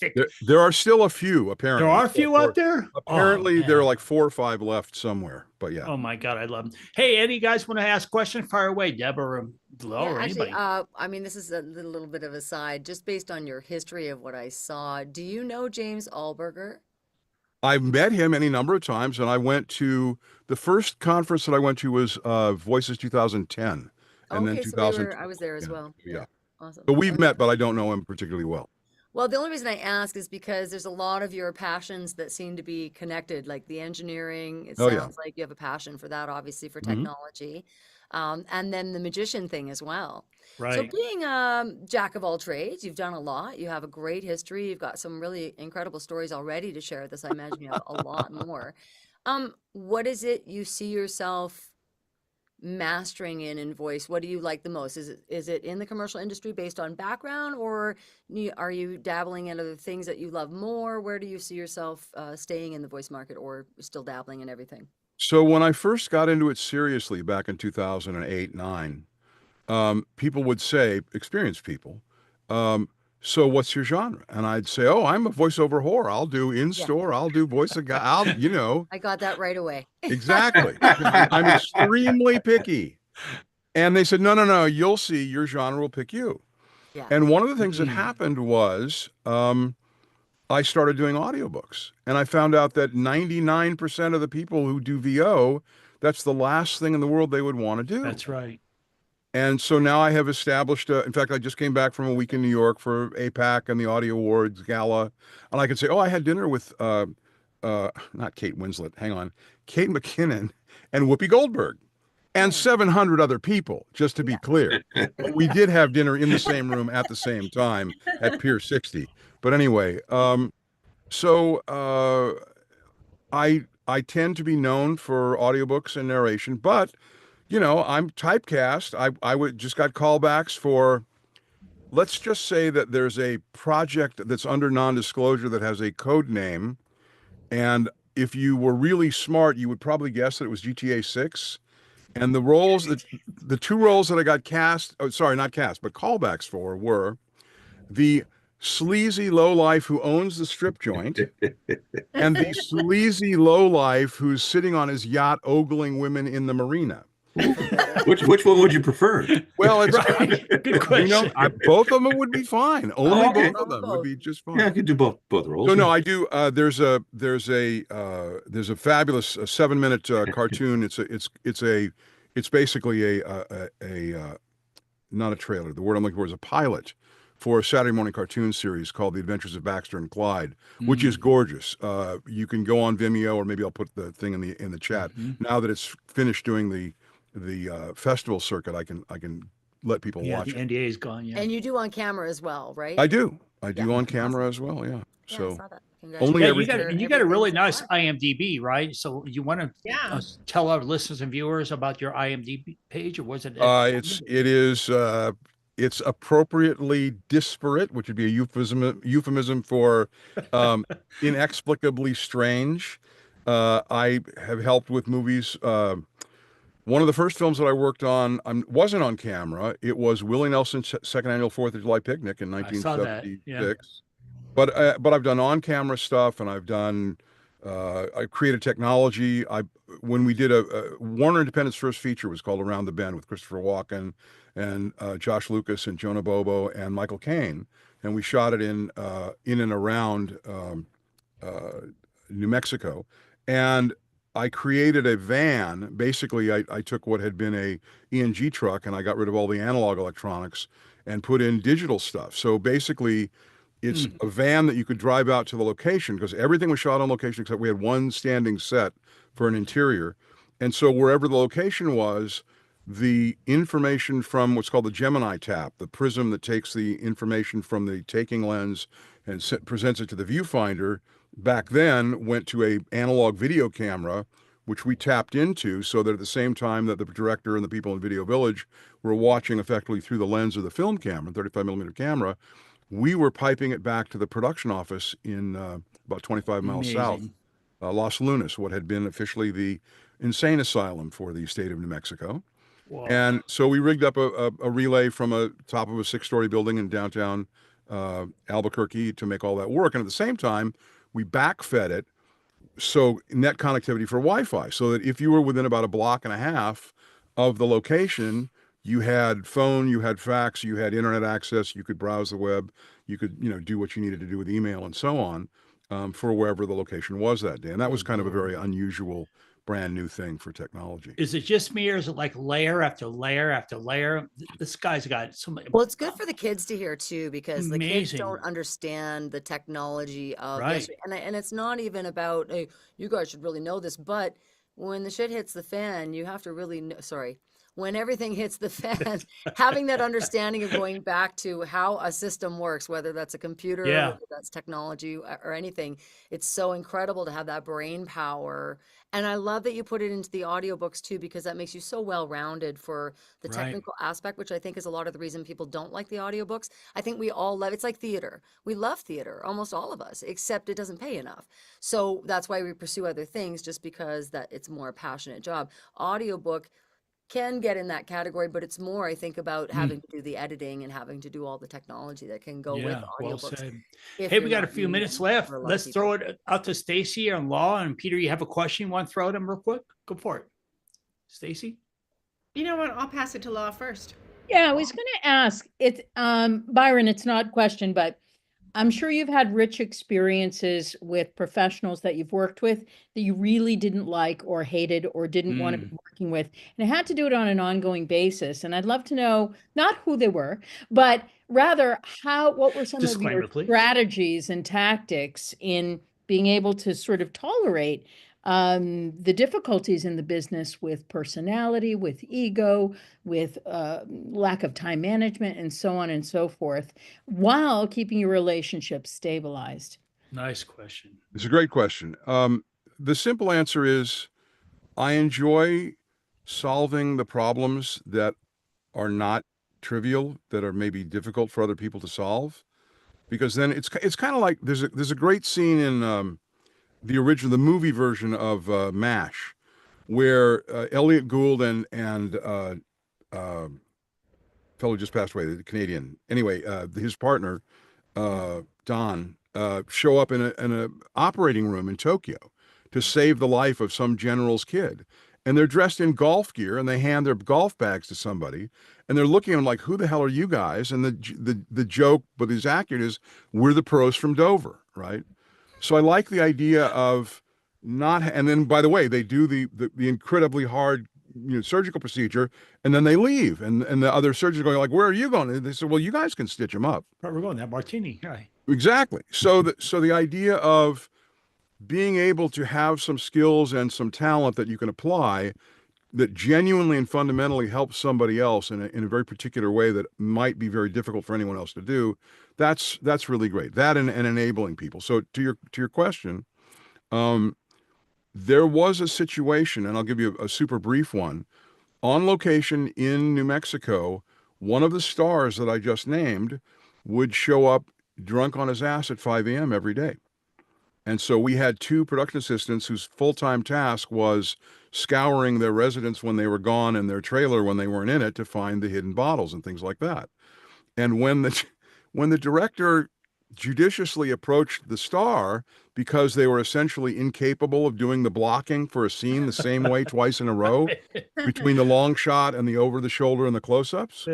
There are still a few, apparently. There are a few out there? Apparently, there are like 4 or 5 left somewhere, but yeah. Oh my God, I love them. Hey, any guys want to ask questions? Fire away, Deborah, Glo, or actually, anybody. this is a little bit of a side, just based on your history of what I saw. Do you know James Alberger? I've met him any number of times, and I went to the first conference that I went to was Voices 2010, and then 2000. I was there as well. Yeah, awesome. But we've met, but I don't know him particularly well. Well, the only reason I ask is because there's a lot of your passions that seem to be connected, like the engineering. It sounds like you have a passion for that, obviously, for technology, and then the magician thing as well. Right. So being a jack of all trades, you've done a lot. You have a great history. You've got some really incredible stories already to share with us. I imagine you have a lot more. What is it you see yourself mastering in voice? What do you like the most? Is it in the commercial industry based on background, or are you dabbling in other things that you love more? Where do you see yourself staying in the voice market, or still dabbling in everything? So when I first got into it seriously back in 2008-9, people would say, experienced people, so what's your genre? And I'd say, oh, I'm a voiceover whore. I'll do in-store. I'll do voice of guy. I got that right away. Exactly. I'm extremely picky. And they said, no, you'll see, your genre will pick you. Yeah. And one of the things that happened was I started doing audiobooks, and I found out that 99% of the people who do VO, that's the last thing in the world they would want to do. That's right. And so now I have established, in fact, I just came back from a week in New York for APAC and the Audio Awards Gala. And I can say, I had dinner with, not Kate Winslet, hang on, Kate McKinnon and Whoopi Goldberg and 700 other people, just to be clear. We did have dinner in the same room at the same time at Pier 60. But anyway, so I tend to be known for audiobooks and narration, but I'm typecast. I would just got callbacks for, let's just say that there's a project that's under non-disclosure that has a code name. And if you were really smart, you would probably guess that it was GTA 6. And the roles the two roles that I got callbacks for were the sleazy lowlife who owns the strip joint and the sleazy lowlife who's sitting on his yacht ogling women in the marina. Which one would you prefer? Well, it's right. Good question. Both of them would be fine. Only both of them would be just fine. Yeah, I could do both roles. So no, I do. There's a fabulous 7-minute cartoon. It's basically a not a trailer. The word I'm looking for is a pilot for a Saturday morning cartoon series called The Adventures of Baxter and Clyde, which is gorgeous. You can go on Vimeo, or maybe I'll put the thing in the chat. Now that it's finished doing the festival circuit, I can let people watch the it. NDA is gone. Yeah, And you do on camera as well, right? I do on camera as well. Yeah. Yeah, So I saw that. only you got a really nice IMDb, right? So you want to tell our listeners and viewers about your IMDb page, or was it? It's appropriately disparate, which would be a euphemism for inexplicably strange. I have helped with movies. One of the first films that I worked on wasn't on camera. It was Willie Nelson's second annual 4th of July picnic in 1976. Yeah. But I've done on-camera stuff, and I've done I created technology. When we did a Warner Independent's first feature was called Around the Bend with Christopher Walken and Josh Lucas and Jonah Bobo and Michael Caine, and we shot it in and around New Mexico. And I created a van. Basically, I took what had been a ENG truck and I got rid of all the analog electronics and put in digital stuff. So basically, it's a van that you could drive out to the location, because everything was shot on location except we had one standing set for an interior. And so wherever the location was, the information from what's called the Gemini tap, the prism that takes the information from the taking lens and presents it to the viewfinder, back then went to a analog video camera, which we tapped into, so that at the same time that the director and the people in Video Village were watching effectively through the lens of the film camera, 35 millimeter camera, we were piping it back to the production office in about 25 miles south, Los Lunas, what had been officially the insane asylum for the state of New Mexico. Wow. And so we rigged up a relay from a top of a 6-story building in downtown Albuquerque to make all that work. And at the same time, we backfed it, so net connectivity for Wi-Fi, so that if you were within about a block and a half of the location, you had phone, you had fax, you had internet access, you could browse the web, you could do what you needed to do with email and so on, for wherever the location was that day. And that was kind of a very unusual, brand new thing for technology. Is it just me, or is it like layer after layer after layer? This guy's got so many. Well, it's good for the kids to hear too, because the kids don't understand the technology of this. And it's not even about, hey, you guys should really know this, but when the shit hits the fan, you have to really know, when everything hits the fan, having that understanding of going back to how a system works, whether that's a computer, whether that's technology or anything, it's so incredible to have that brain power. And I love that you put it into the audiobooks too, because that makes you so well-rounded for the technical aspect, which I think is a lot of the reason people don't like the audiobooks. I think we all love, it's like theater. We love theater, almost all of us, except it doesn't pay enough. So that's why we pursue other things, just because that it's more a passionate job. Audiobook can get in that category, but it's more, I think, about having to do the editing and having to do all the technology that can go with audiobooks. Well, hey, we got a few minutes left. Let's throw it out to Stacy on law. And Peter, you have a question you want to throw at him real quick? Go for it. Stacy? You know what? I'll pass it to Law first. Yeah, I was going to ask it, Byron, it's not a question, but I'm sure you've had rich experiences with professionals that you've worked with that you really didn't like or hated or didn't want to be working with. And I had to do it on an ongoing basis. And I'd love to know not who they were, but rather what were some of your strategies and tactics in being able to sort of tolerate the difficulties in the business with personality, with ego, with lack of time management, and so on and so forth, while keeping your relationship stabilized? Nice question. It's a great question. The simple answer is I enjoy solving the problems that are not trivial, that are maybe difficult for other people to solve, because then it's kind of like there's a great scene in the movie version of MASH, where Elliot Gould and fellow who just passed away, the Canadian, anyway, his partner Don show up in a operating room in Tokyo to save the life of some general's kid, and they're dressed in golf gear and they hand their golf bags to somebody, and they're looking at them like, "Who the hell are you guys?" And the joke, but is accurate, is we're the pros from Dover, right? So I like the idea of not, and then by the way, they do the incredibly hard, surgical procedure, and then they leave, and the other surgeons are going like, "Where are you going?" And they said, "Well, you guys can stitch him up." We're going that martini, right? Exactly. So the idea of being able to have some skills and some talent that you can apply that genuinely and fundamentally helps somebody else in a very particular way that might be very difficult for anyone else to do, that's really great. That and enabling people. So to your question, there was a situation, and I'll give you a super brief one. On location in New Mexico, one of the stars that I just named would show up drunk on his ass at 5 a.m. every day. And so we had 2 production assistants whose full-time task was scouring their residence when they were gone and their trailer when they weren't in it to find the hidden bottles and things like that. And when the director judiciously approached the star, because they were essentially incapable of doing the blocking for a scene the same way twice in a row between the long shot and the over the shoulder and the close-ups,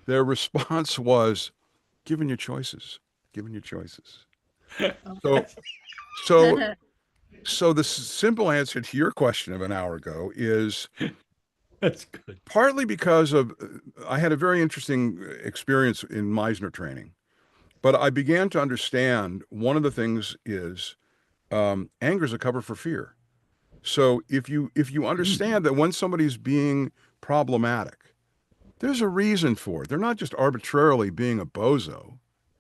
their response was, "Given your choices, given your choices." So the simple answer to your question of an hour ago is that's good. Partly because of I had a very interesting experience in Meisner training, but I began to understand one of the things is anger is a cover for fear. So if you understand that when somebody's being problematic, there's a reason for it. They're not just arbitrarily being a bozo,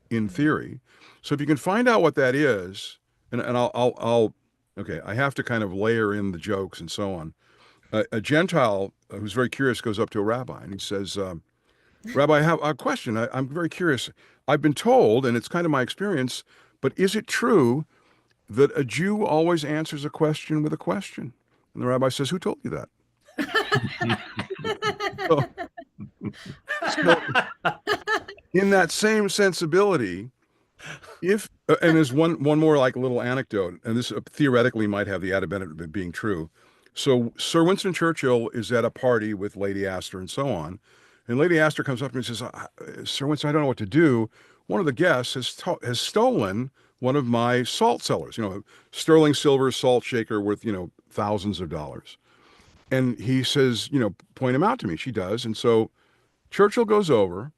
in theory. So if you can find out what that is, and I'll okay, I have to kind of layer in the jokes and so on. A Gentile who's very curious goes up to a rabbi and he says, "Rabbi, I have a question. I'm very curious. I've been told, and it's kind of my experience, but is it true that a Jew always answers a question with a question?" And the rabbi says, "Who told you that?" So, in that same sensibility, and there's one more like little anecdote, and this theoretically might have the added benefit of being true. So Sir Winston Churchill is at a party with Lady Astor and so on, and Lady Astor comes up to me and says, "Sir Winston, I don't know what to do. One of the guests has stolen one of my salt cellars, sterling silver salt shaker worth, thousands of dollars." And he says, "Point him out to me." She does. And so Churchill goes over,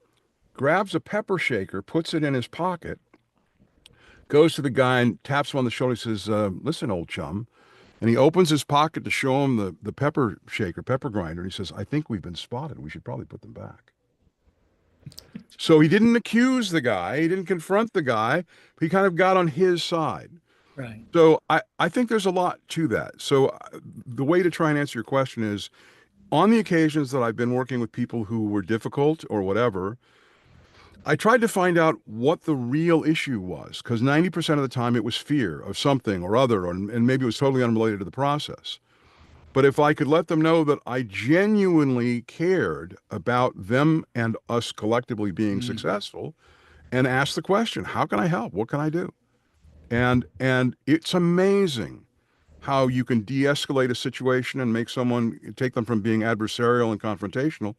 grabs a pepper shaker, puts it in his pocket, goes to the guy and taps him on the shoulder. He says, "Listen, old chum." And he opens his pocket to show him the pepper shaker, pepper grinder. And he says, "I think we've been spotted. We should probably put them back." So he didn't accuse the guy. He didn't confront the guy. He kind of got on his side. Right. So I think there's a lot to that. So the way to try and answer your question is, on the occasions that I've been working with people who were difficult or whatever, I tried to find out what the real issue was, because 90% of the time it was fear of something or other, and maybe it was totally unrelated to the process. But if I could let them know that I genuinely cared about them and us collectively being successful, and ask the question, how can I help? What can I do? And it's amazing how you can de-escalate a situation and take them from being adversarial and confrontational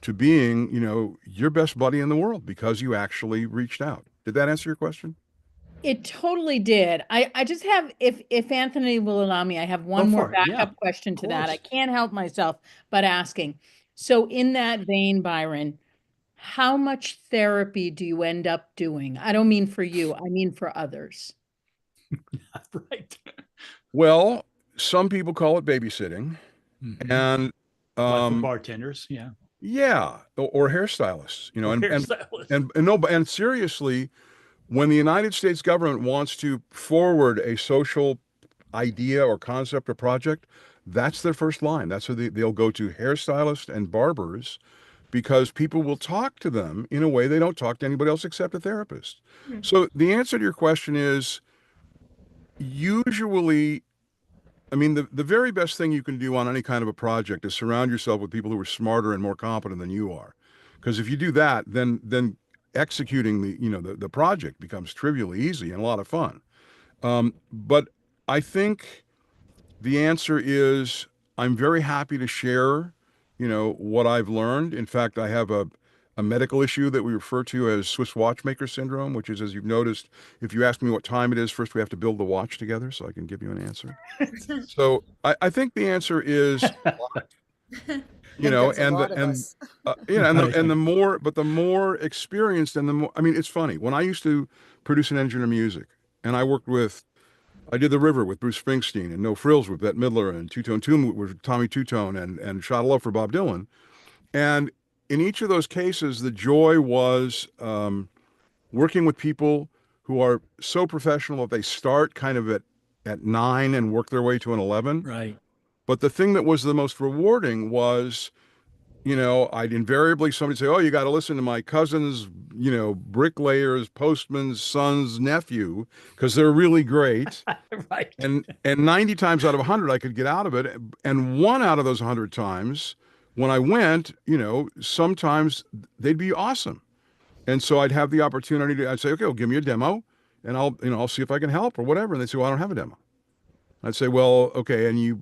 to being, your best buddy in the world because you actually reached out. Did that answer your question? It totally did. I just have, if Anthony will allow me, I have one more backup question to that. I can't help myself but asking. So in that vein, Byron, how much therapy do you end up doing? I don't mean for you, I mean for others. Right. Well, some people call it babysitting, and Like for bartenders, yeah. Yeah, or hairstylists, hairstylists. And seriously, when the United States government wants to forward a social idea or concept or project, that's their first line. That's who they'll go to, hairstylists and barbers, because people will talk to them in a way they don't talk to anybody else except a therapist. So the answer to your question is usually, the very best thing you can do on any kind of a project is surround yourself with people who are smarter and more competent than you are. Because if you do that, then executing the project becomes trivially easy and a lot of fun. But I think the answer is I'm very happy to share, what I've learned. In fact, I have a medical issue that we refer to as Swiss watchmaker syndrome, which is, as you've noticed, if you ask me what time it is, first we have to build the watch together so I can give you an answer. So I think the answer is, and the more experienced and the more, it's funny. When I used to produce and engineer music, and I did The River with Bruce Springsteen, and No Frills with Bette Midler, and Two Tone Tomb with Tommy Two Tone, and Shot of Love for Bob Dylan. And in each of those cases, the joy was working with people who are so professional that they start kind of at 9 and work their way to an 11. Right. But the thing that was the most rewarding was, I'd invariably somebody say, "Oh, you got to listen to my cousin's, bricklayer's, postman's son's nephew, because they're really great." Right. And 90 times out of 100, I could get out of it. And one out of those 100 times, when I went, sometimes they'd be awesome. And so I'd have the opportunity I'd say, "Okay, well, give me a demo and I'll see if I can help or whatever." And they'd say, "Well, I don't have a demo." I'd say, "Well, okay. And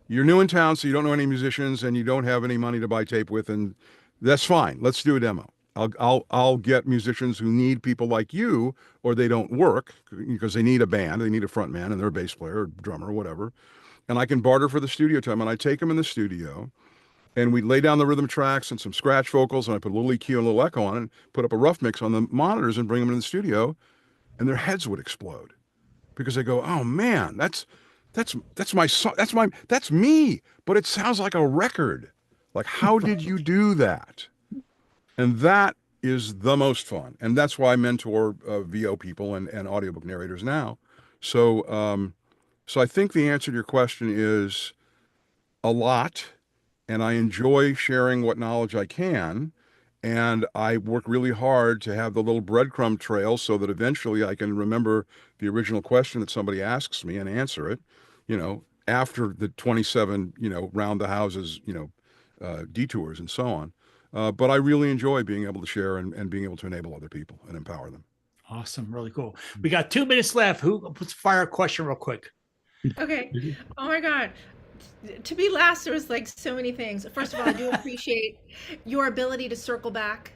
you're new in town, so you don't know any musicians and you don't have any money to buy tape with, and that's fine. Let's do a demo. I'll get musicians who need people like you, or they don't work because they need a band, they need a front man and they're a bass player or drummer or whatever. And I can barter for the studio time." And I take them in the studio and we lay down the rhythm tracks and some scratch vocals, and I put a little EQ and a little echo on it and put up a rough mix on the monitors and bring them in the studio, and their heads would explode because they go, "Oh man, that's my song. That's me, but it sounds like a record. Like, how did you do that?" And that is the most fun. And that's why I mentor VO people and audiobook narrators now. So I think the answer to your question is a lot, and I enjoy sharing what knowledge I can. And I work really hard to have the little breadcrumb trail so that eventually I can remember the original question that somebody asks me and answer it, after the 27, round the houses, detours and so on. But I really enjoy being able to share and being able to enable other people and empower them. Awesome. Really cool. We got 2 minutes left. Let's fire a question real quick. Okay. Oh my God. To be last, there was like so many things. First of all, I do appreciate your ability to circle back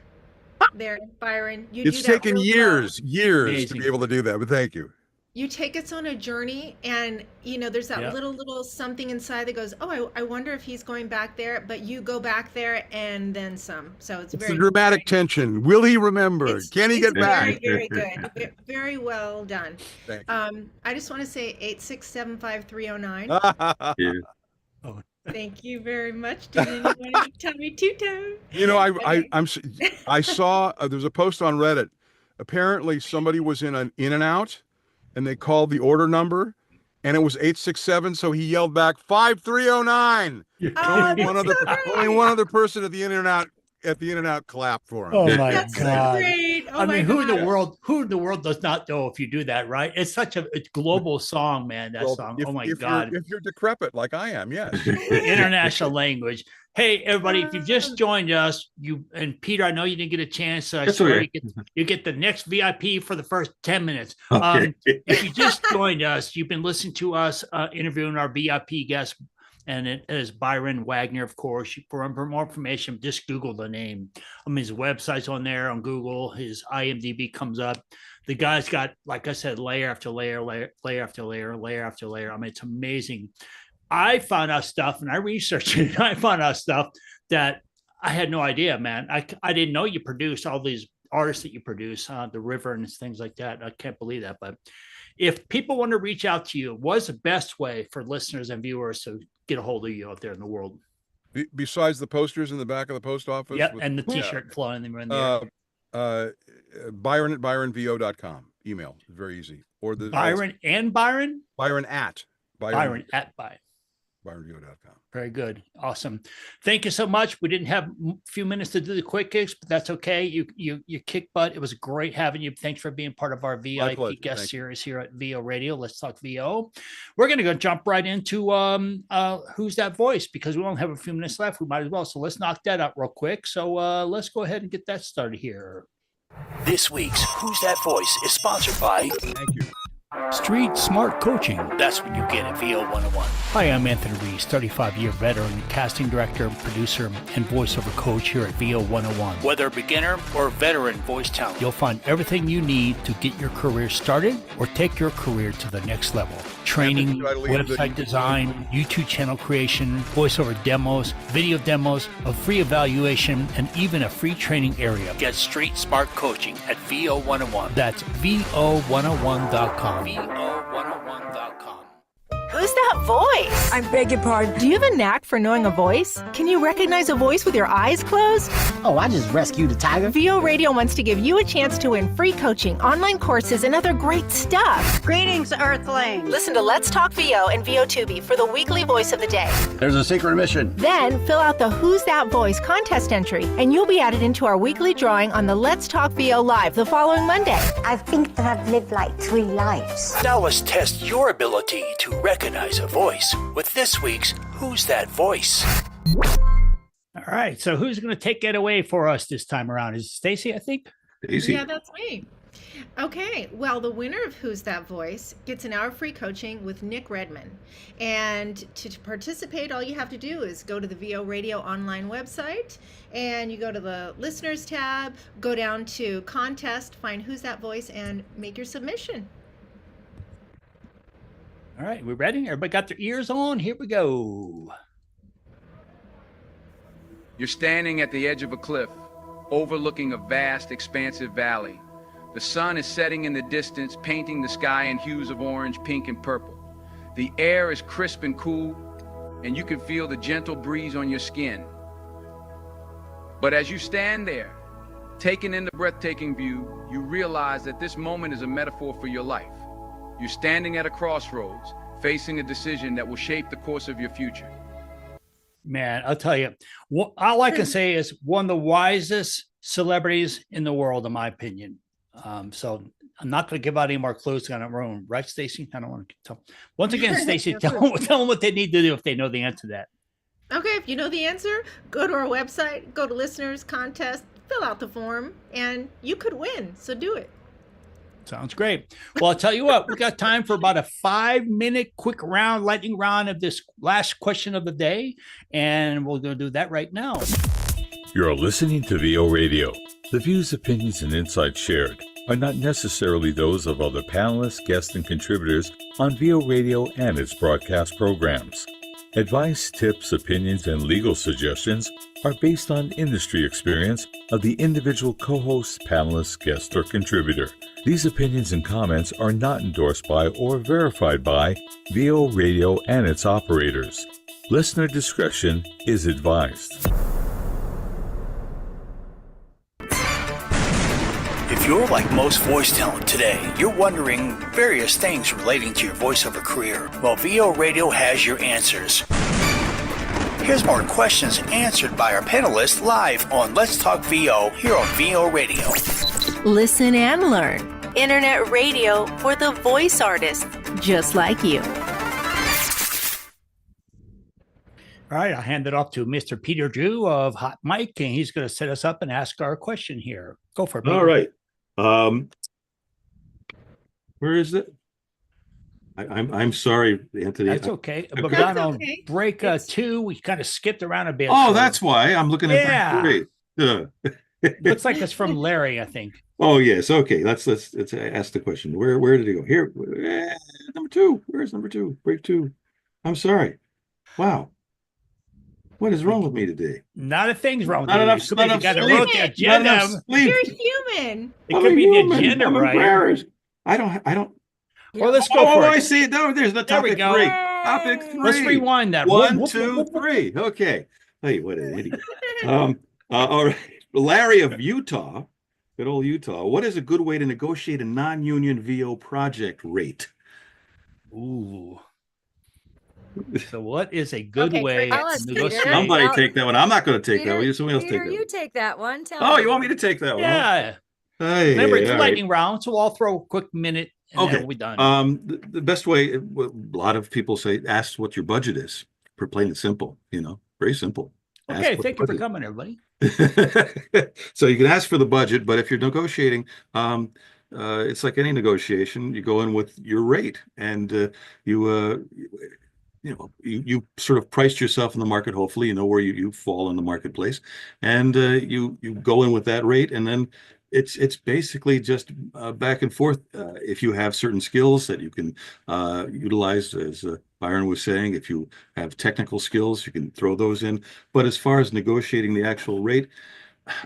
there, Byron. It's taken years to be able to do that, but thank you. You take us on a journey, and there's that little something inside that goes, "Oh, I wonder if he's going back there," but you go back there and then some. So it's very the dramatic tension. Will he remember? Can he get back? Very good. Very well done. I just want to say 8675309. Yeah. Oh, thank you very much. Did anyone tell me two-tone? I saw there's a post on Reddit. Apparently somebody was in an In-N-Out and they called the order number and it was 867. So he yelled back 5309. Only one other person at the In-N-Out clapped for him. Oh my That's God. great. I mean, who in the world does not know if you do that, right? It's such a global song, man. That song. Oh my God. If you're decrepit like I am, yes. International language. Hey, everybody, if you just joined us, and Peter, I know you didn't get a chance. You get the next VIP for the first 10 minutes. Okay. If you just joined us, you've been listening to us interviewing our VIP guest, and it is Byron Wagner, of course. For more information, just Google the name. His website's on there on Google. His IMDb comes up. The guy's got, like I said, layer after layer, layer after layer, layer after layer. I mean, it's amazing. I found out stuff, and I researched it. I found out stuff that I had no idea, man. I didn't know you produce all these artists that you produce, The River and things like that. I can't believe that. But if people want to reach out to you, what's the best way for listeners and viewers to get a hold of you out there in the world? Besides the posters in the back of the post office? Yeah, and the T-shirt flying them in there. Byron at byronvo.com. Email. Very easy. Or the Byron and Byron? Byron at byronvo.com. Very good. Awesome. Thank you so much. We didn't have a few minutes to do the quick kicks, but that's okay. You kick butt. It was great having you. Thanks for being part of our VIP guest series here at VO Radio. Let's talk VO. We're going to go jump right into Who's That Voice, because we only have a few minutes left. We might as well. So let's knock that out real quick. So let's go ahead and get that started here. This week's Who's That Voice is sponsored by Street Smart Coaching. That's what you get at VO 101. Hi, I'm Anthony Reese, 35-year veteran, casting director, producer, and voiceover coach here at VO 101. Whether a beginner or veteran voice talent, you'll find everything you need to get your career started or take your career to the next level. Training, website design, YouTube channel creation, voiceover demos, video demos, a free evaluation, and even a free training area. Get Street Smart Coaching at VO 101. That's VO101.com. VO101.com. Who's that voice? I beg your pardon. Do you have a knack for knowing a voice? Can you recognize a voice with your eyes closed? Oh, I just rescued a tiger. VO Radio wants to give you a chance to win free coaching, online courses, and other great stuff. Greetings, Earthlings. Listen to Let's Talk VO and VO2B for the weekly voice of the day. There's a secret mission. Then fill out the Who's That Voice contest entry, and you'll be added into our weekly drawing on the Let's Talk VO Live the following Monday. I think that I've lived like 3 lives. Now let's test your ability to recognize a voice with this week's Who's That Voice? All right, so who's going to take it away for us this time around? Is it Stacy, I think? Stacy. Yeah, that's me. Okay, well, the winner of Who's That Voice gets an hour free coaching with Nick Redman. And to participate, all you have to do is go to the VO Radio online website, and you go to the listeners tab, go down to contest, find Who's That Voice, and make your submission. All right, we're ready? Everybody got their ears on? Here we go. You're standing at the edge of a cliff, overlooking a vast, expansive valley. The sun is setting in the distance, painting the sky in hues of orange, pink, and purple. The air is crisp and cool, and you can feel the gentle breeze on your skin. But as you stand there, taking in the breathtaking view, you realize that this moment is a metaphor for your life. You're standing at a crossroads, facing a decision that will shape the course of your future. Man, I'll tell you, all I can say is one of the wisest celebrities in the world, in my opinion. So I'm not going to give out any more clues on the room, right, Stacy? I don't want to tell. Once again, Stacy, tell them what they need to do if they know the answer to that. Okay, if you know the answer, go to our website, go to listeners contest, fill out the form, and you could win. So do it. Sounds great. Well, I'll tell you what, we got time for about a 5-minute quick round, lightning round of this last question of the day. And we're going to do that right now. You're listening to VO Radio. The views, opinions, and insights shared are not necessarily those of other panelists, guests, and contributors on VO Radio and its broadcast programs. Advice, tips, opinions, and legal suggestions are based on industry experience of the individual co-host, panelist, guest, or contributor. These opinions and comments are not endorsed by or verified by VO Radio and its operators. Listener discretion is advised. If you're like most voice talent today, you're wondering various things relating to your voiceover career. Well, VO Radio has your answers. Here's more questions answered by our panelists live on Let's Talk VO here on VO Radio. Listen and learn. Internet radio for the voice artist, just like you. All right, I'll hand it off to Mr. Peter Drew of Hot Mic, and he's going to set us up and ask our question here. Go for it, Peter. All right. Where is it? I'm sorry, Anthony. That's okay. But down on break 2, we kind of skipped around a bit. Oh, so that's why I'm looking at break 3. Looks like it's from Larry, I think. Oh yes, okay. Let's ask the question. Where did it go? Here, number 2. Where's number 2? Break 2. I'm sorry. Wow. What is wrong with me today? Not a thing's wrong with Not you. enough You sleep. got to wrote the agenda. You're human. It could be the agenda, I'm right? embarrassed. I don't. Well, let's go for it. I see it. No, there's the There we topic go. 3. Topic 3. Let's rewind that. 1, 2, 3. Okay. Hey, what an idiot. All right. Larry of Utah, good old Utah. What is a good way to negotiate a non-union VO project rate? Ooh. So what is a good Okay, way I'll ask to Peter. negotiate? Somebody take that one. I'm not going to take Peter, that one. Somebody else take Peter, that you one. take that one. Tell Oh, me. you want me to take that one? Yeah. Hey, Remember, it's a all right. lightning round, so I'll throw a quick minute and then we'll be done. The best way, a lot of people say, ask what your budget is. For plain and simple, very simple. Ask Okay, what thank the you for budget- coming, everybody. So you can ask for the budget, but if you're negotiating, it's like any negotiation. You go in with your rate, and you sort of priced yourself in the market. Hopefully, you know where you fall in the marketplace, and you go in with that rate, and then it's basically just back and forth. If you have certain skills that you can utilize, as Byron was saying, if you have technical skills, you can throw those in. But as far as negotiating the actual rate,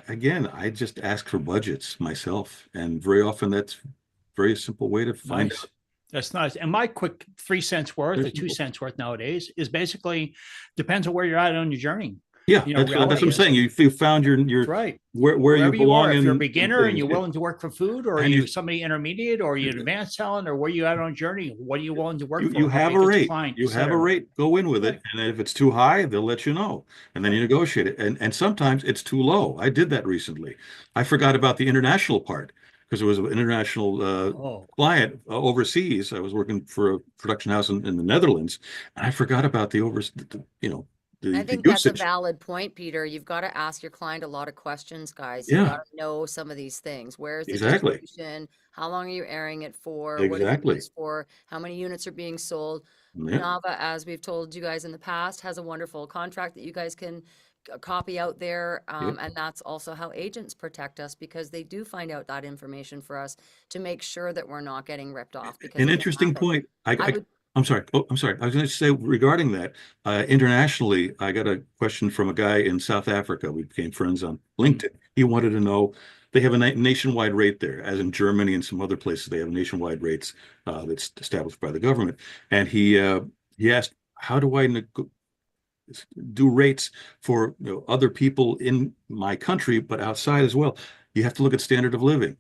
again, I just ask for budgets myself, and very often that's a very simple way to find Nice. out. That's nice. And my quick 3 cents worth or 2 cents worth nowadays is basically depends on where you're at on your journey. Yeah, You know, that's what I'm reality saying. You found your That's right. where you Wherever you belong are, if you're a in beginner and things, you're yeah. willing to work for food, or are And you you- somebody intermediate, or are you advanced talent, or where you at on journey? What are you willing to work for? You How have big a is the rate. client, You et have a cetera? rate. Go in with it, and then if it's too high, they'll let you know, and then you negotiate it. And sometimes it's too low. I did that recently. I forgot about the international part because it was an international client overseas. I was working for a production house in the Netherlands, and I forgot about the I think that's a valid point, Peter. You've got to ask your client a lot of questions, guys. You've Yeah. got to know some of these things. Where's the Exactly. distribution? How long are you airing it for? What is it Exactly. used for? How many units are being sold? Yeah. Nava, as we've told you guys in the past, has a wonderful contract that you guys can copy out there. And that's also how agents protect us, because they do find out that information for us to make sure that we're not getting ripped off. Because An it can interesting happen. point. I would- I'm sorry. Oh, I'm sorry. I was going to say regarding that, internationally, I got a question from a guy in South Africa. We became friends on LinkedIn. He wanted to know, they have a nationwide rate there, as in Germany and some other places, they have nationwide rates that's established by the government. And he asked, how do I do rates for other people in my country, but outside as well? You have to look at standard of living.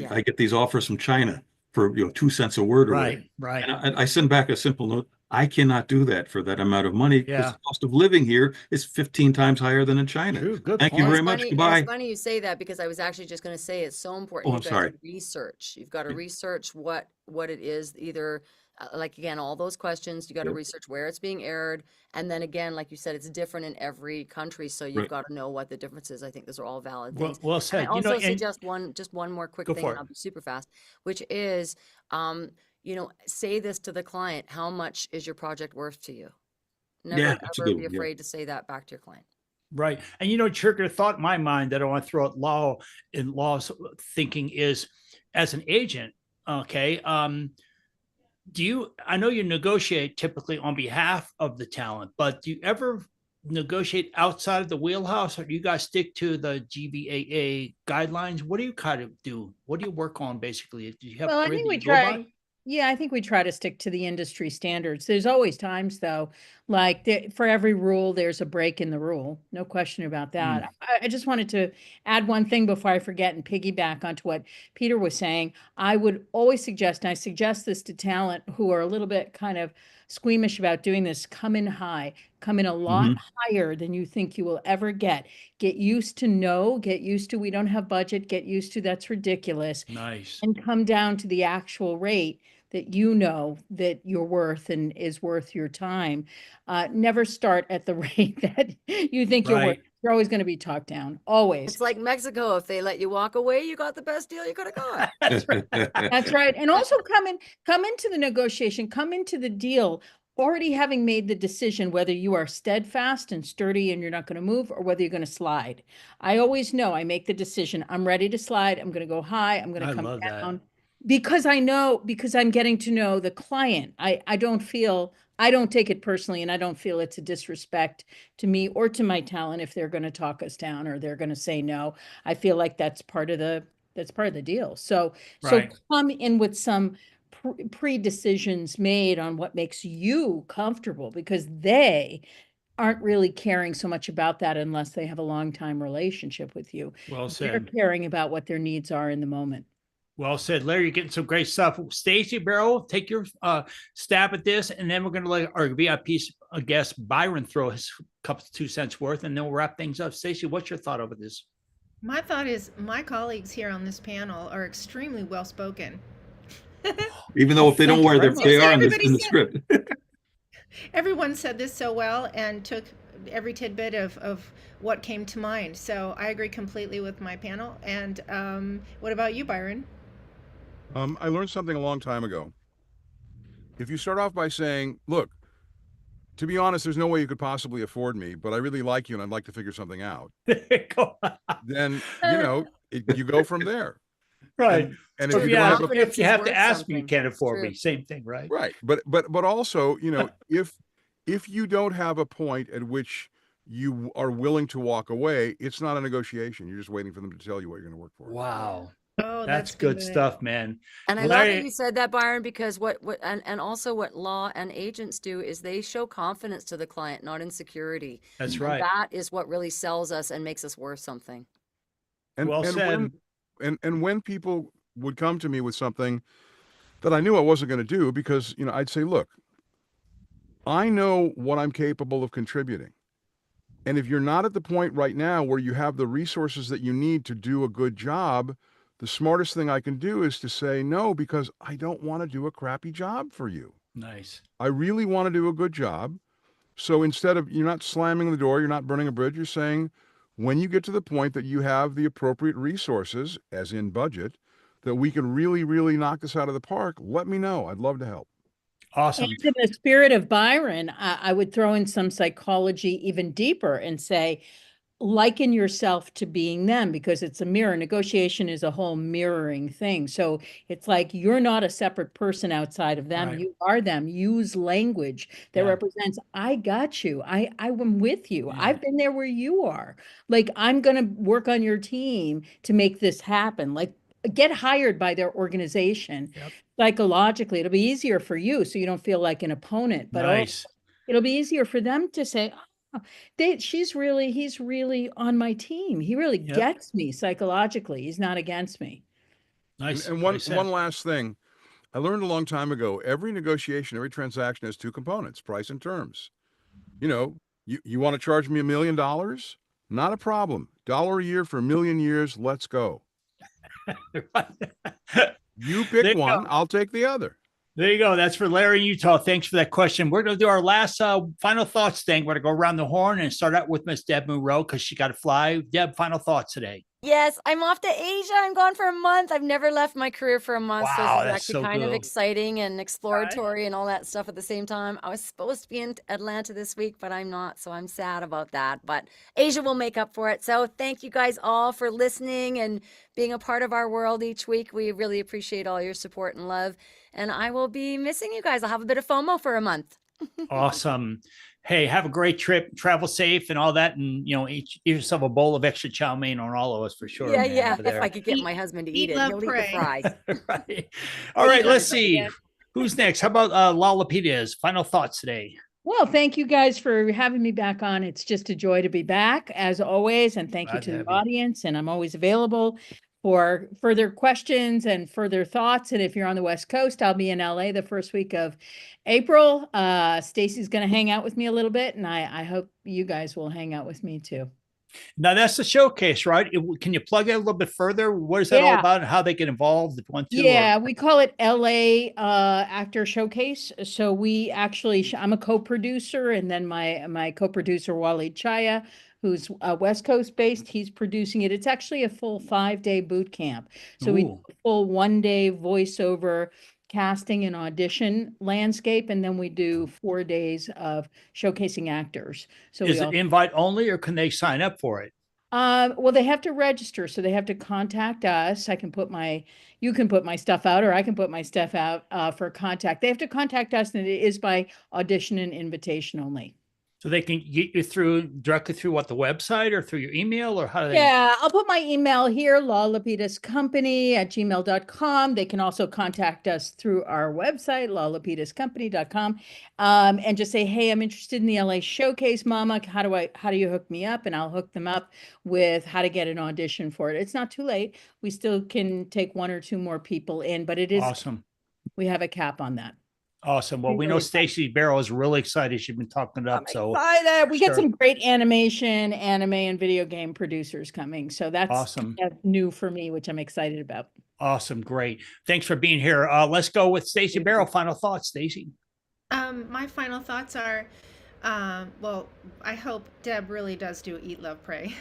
I get these offers from China for 2 cents a word or Right, right. and I send back a simple note. I cannot do that for that amount of money because Yeah. the cost of living here is 15 times higher than in China. Good Thank you Well, very it's much. funny- Goodbye. It's funny you say that, because I was actually just going to say it's so important. Oh, You I'm guys sorry. research. You've got to research what it is. Either like again, all those questions. You got to Yep. research where it's being aired, and then again, like you said, it's different in every country. So you've Right. got to know what the difference is. I think those are all valid Well- things. well And said. I You also know, and- suggest one more quick Go thing, for and it. I'll be super fast, which is, say this to the client: how much is your project worth to you? Never Yeah, that's a ever good be one, yeah. afraid to say that back to your client. Right. And trigger a thought in my mind that I want to throw at law's thinking is, as an agent, okay, I know you negotiate typically on behalf of the talent, but do you ever negotiate outside of the wheelhouse, or do you guys stick to the GBAA guidelines? What do you kind of do? What do you work on basically? Do you have Well, I three think that we you go by? try. Yeah, I think we try to stick to the industry standards. There's always times though, like for every rule, there's a break in the rule. No question about that. I just wanted to add one thing before I forget and piggyback onto what Peter was saying. I would always suggest, and I suggest this to talent who are a little bit kind of squeamish about doing this, come in high. come in a lot higher than you think you will ever get. Get used to no, get used to we don't have budget, get used to that's ridiculous. Nice. And come down to the actual rate that you know that you're worth and is worth your time. Never start at the rate that you think you're worth. You're always going to be talked down, always. It's like Mexico. If they let you walk away, you got the best deal you could have got. That's right. That's right. And also come into the negotiation, come into the deal already having made the decision whether you are steadfast and sturdy and you're not going to move or whether you're going to slide. I always know I make the decision. I'm ready to slide. I'm going to go high. I'm going to come down. Because I know, because I'm getting to know the client. I don't take it personally, and I don't feel it's a disrespect to me or to my talent if they're going to talk us down or they're going to say no. I feel like that's part of the deal. So come in with some pre-decisions made on what makes you comfortable, because they aren't really caring so much about that unless they have a long time relationship with you. Well said. They're caring about what their needs are in the moment. Well said, Larry. You're getting some great stuff. Stacey Barrow, take your stab at this, and then we're going to let our VIP guest Byron throw his couple 2 cents worth, and then we'll wrap things up. Stacey, what's your thought over this? My thought is my colleagues here on this panel are extremely well spoken. Even though if they don't wear their, they are in the script. Everyone said this so well and took every tidbit of what came to mind. So I agree completely with my panel. And what about you, Byron? I learned something a long time ago. If you start off by saying, look, to be honest, there's no way you could possibly afford me, but I really like you and I'd like to figure something out. Then, you go from there. Right. And if you have to ask me, you can't afford me. Same thing, right? Right. But also, if you don't have a point at which you are willing to walk away, it's not a negotiation. You're just waiting for them to tell you what you're going to work for. Wow. Oh, that's good stuff, man. And I love that you said that, Byron, because and also what law and agents do is they show confidence to the client, not insecurity. That's right. And that is what really sells us and makes us worth something. And, well said. And when people would come to me with something that I knew I wasn't going to do, because, I'd say, look, I know what I'm capable of contributing. And if you're not at the point right now where you have the resources that you need to do a good job, the smartest thing I can do is to say no, because I don't want to do a crappy job for you. Nice. I really want to do a good job. So instead of, you're not slamming the door, you're not burning a bridge, you're saying, when you get to the point that you have the appropriate resources, as in budget, that we can really, really knock this out of the park, let me know. I'd love to help. Awesome. And in the spirit of Byron, I would throw in some psychology even deeper and say, liken yourself to being them, because it's a mirror. Negotiation is a whole mirroring thing. So it's like you're not a separate person outside of them. Right. You are them. Use language that represents, I got you. I am with you. Yeah. I've been there where you are. Like, I'm going to work on your team to make this happen. Like, get hired by their organization. Yep. Psychologically, it'll be easier for you so you don't feel like an opponent, but also, it'll be easier for them to say, oh, he's really on my team. He really gets me psychologically. He's not against me. Nice. And one last thing. I learned a long time ago, every negotiation, every transaction has two components, price and terms. You want to charge me $1 million? Not a problem. $1 a year for 1 million years. Let's go. You pick one, I'll take the other. There you go. That's for Larry in Utah. Thanks for that question. We're going to do our last final thoughts thing. We're going to go around the horn and start out with Miss Deb Moreau because she got to fly. Deb, final thoughts today. Yes, I'm off to Asia. I'm gone for a month. I've never left my career for a month. Wow, so this is that's actually so kind of cool. exciting and exploratory and all that stuff at the same time. I was supposed to be in Atlanta this week, but I'm not. So I'm sad about that. But Asia will make up for it. So thank you guys all for listening and being a part of our world each week. We really appreciate all your support and love. And I will be missing you guys. I'll have a bit of FOMO for a month. Awesome. Hey, have a great trip, travel safe and all that. And, eat yourself a bowl of extra chow mein on all of us for sure. Yeah, man, yeah. If I could get my husband to eat it, he'll eat the fries. Right. All right, let's see. Who's next? How about Lalapidas? Final thoughts today. Well, thank you guys for having me back on. It's just a joy to be back as always. And thank you to the audience. And I'm always available for further questions and further thoughts. And if you're on the West Coast, I'll be in LA the first week of April. Stacy's going to hang out with me a little bit, and I hope you guys will hang out with me too. Now that's the showcase, right? Can you plug it a little bit further? What is that all about and how they get involved? We call it LA Actor Showcase. So we actually, I'm a co-producer, and then my co-producer Waleed Chaya, who's West Coast based, he's producing it. It's actually a full 5-day boot camp. So we do a full 1-day voiceover casting and audition landscape, and then we do 4 days of showcasing actors. So is it invite only, or can they sign up for it? Well, they have to register, so they have to contact us. You can put my stuff out, or I can put my stuff out for contact. They have to contact us, and it is by audition and invitation only. So they can get you directly through the website, or through your email, or how do they? Yeah, I'll put my email here, lawlapiduscompany@gmail.com. They can also contact us through our website, lawlapiduscompany.com, and just say, hey, I'm interested in the LA Showcase, Mama. How do you hook me up? And I'll hook them up with how to get an audition for it. It's not too late. We still can take 1 or 2 more people in, but it is awesome. We have a cap on that. Awesome. Well, we know Stacy Barrow is really excited. She's been talking it up. We get some great animation, anime, and video game producers coming. So that's awesome. That's new for me, which I'm excited about. Awesome. Great. Thanks for being here. Let's go with Stacy Barrow. Final thoughts, Stacy. My final thoughts are, well, I hope Deb really does do Eat, Love, Pray.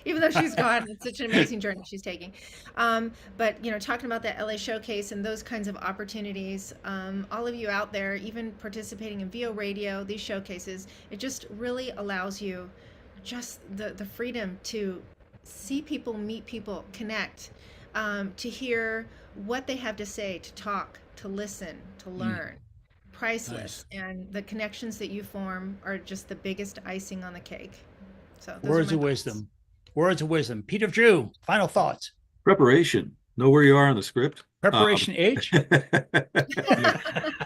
Even though she's gone, it's such an amazing journey she's taking. But, talking about that LA Showcase and those kinds of opportunities, all of you out there, even participating in VO Radio, these showcases, it just really allows you just the freedom to see people, meet people, connect, to hear what they have to say, to talk, to listen, to learn. Priceless. Nice. And the connections that you form are just the biggest icing on the cake. So words of wisdom. Words of wisdom. Peter Drew, final thoughts. Preparation. Know where you are on the script. Preparation age.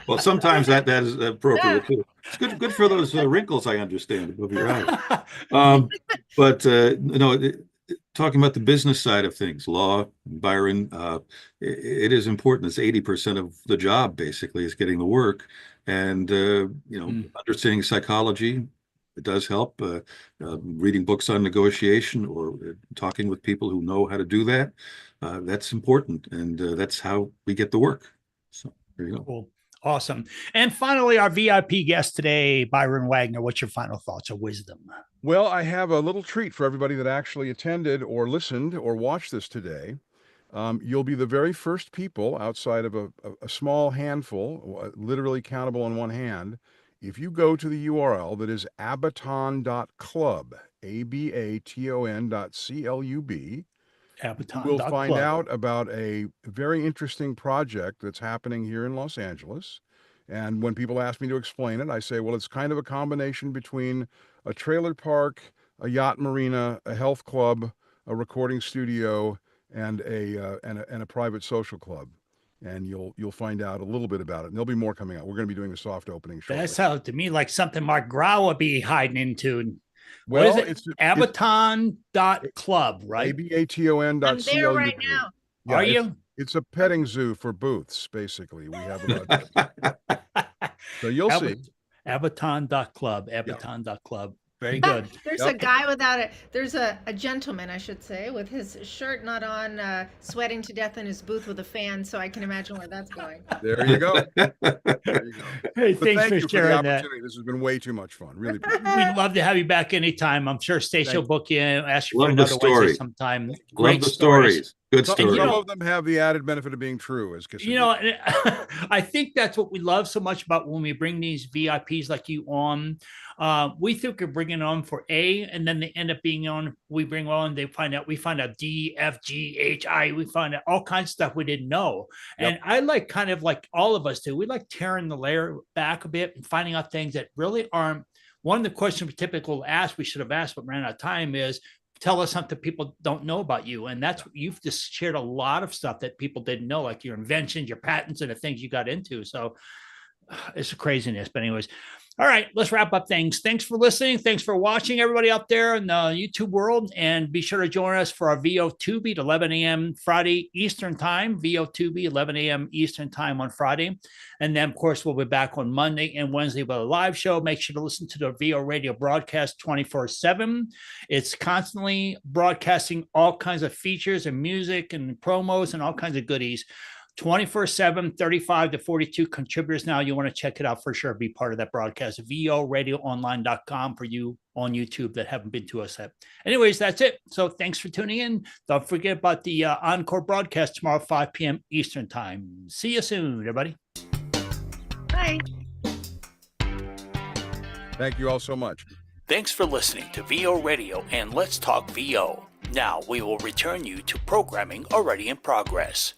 Well, sometimes that is appropriate too. It's good for those wrinkles, I understand, above your eyes. Talking about the business side of things, law, Byron, it is important. It's 80% of the job, basically, is getting the work. And, understanding psychology, it does help. Reading books on negotiation or talking with people who know how to do that, that's important. And that's how we get the work. So there you go. Cool. Awesome. And finally, our VIP guest today, Byron Wagner. What's your final thoughts of wisdom? Well, I have a little treat for everybody that actually attended or listened or watched this today. You'll be the very first people outside of a small handful, literally countable on one hand. If you go to the URL that is abaton.club, abaton.club, we'll find out about a very interesting project that's happening here in Los Angeles. And when people ask me to explain it, I say, well, it's kind of a combination between a trailer park, a yacht marina, a health club, a recording studio, and a private social club. And you'll find out a little bit about it. And there'll be more coming out. We're going to be doing a soft opening shortly. That sounds to me like something Mark Grau would be hiding into. Well, what is it? Abaton.club, right? abaton.club. I'm there right now. Yeah, Are you? It's a petting zoo for booths, basically. We have about so you'll see. Abaton.club, Abaton.club. Very good. There's a guy without it. There's a gentleman, I should say, with his shirt not on, sweating to death in his booth with a fan. So I can imagine where that's going. There you go. There you go. Hey, But thanks thank for you sharing the that. opportunity. This has been way too much fun. Really. We'd love to have you back anytime. I'm sure Stacy will book you in, ask you for Love the another Wednesday story. sometime. Love Great the stories. Good Some stories. of them have the added benefit of being true, as Kissinger. I think that's what we love so much about when we bring these VIPs like you on. We think we're bringing on for A, and then they end up being on. We bring on, we find out D, F, G, H, I. We find out all kinds of stuff we didn't know. And I like, kind of like all of us do, we like tearing the layer back a bit and finding out things that really aren't. One of the questions we typically ask, we should have asked, but ran out of time, is tell us something people don't know about you. And that's, you've just shared a lot of stuff that people didn't know, like your inventions, your patents, and the things you got into. So it's a craziness. But anyways, all right, let's wrap up things. Thanks for listening. Thanks for watching, everybody out there in the YouTube world. And be sure to join us for our VO2B at 11 a.m. Friday Eastern Time. VO2B, 11 a.m. Eastern Time on Friday. And then, of course, we'll be back on Monday and Wednesday with a live show. Make sure to listen to the VO Radio broadcast 24/7. It's constantly broadcasting all kinds of features and music and promos and all kinds of goodies. 24/7, 35 to 42 contributors now. You want to check it out for sure. Be part of that broadcast. VORadioonline.com for you on YouTube that haven't been to us yet. Anyways, that's it. So thanks for tuning in. Don't forget about the encore broadcast tomorrow, 5 p.m. Eastern Time. See you soon, everybody. Bye. Thank you all so much. Thanks for listening to VO Radio and Let's Talk VO. Now we will return you to programming already in progress.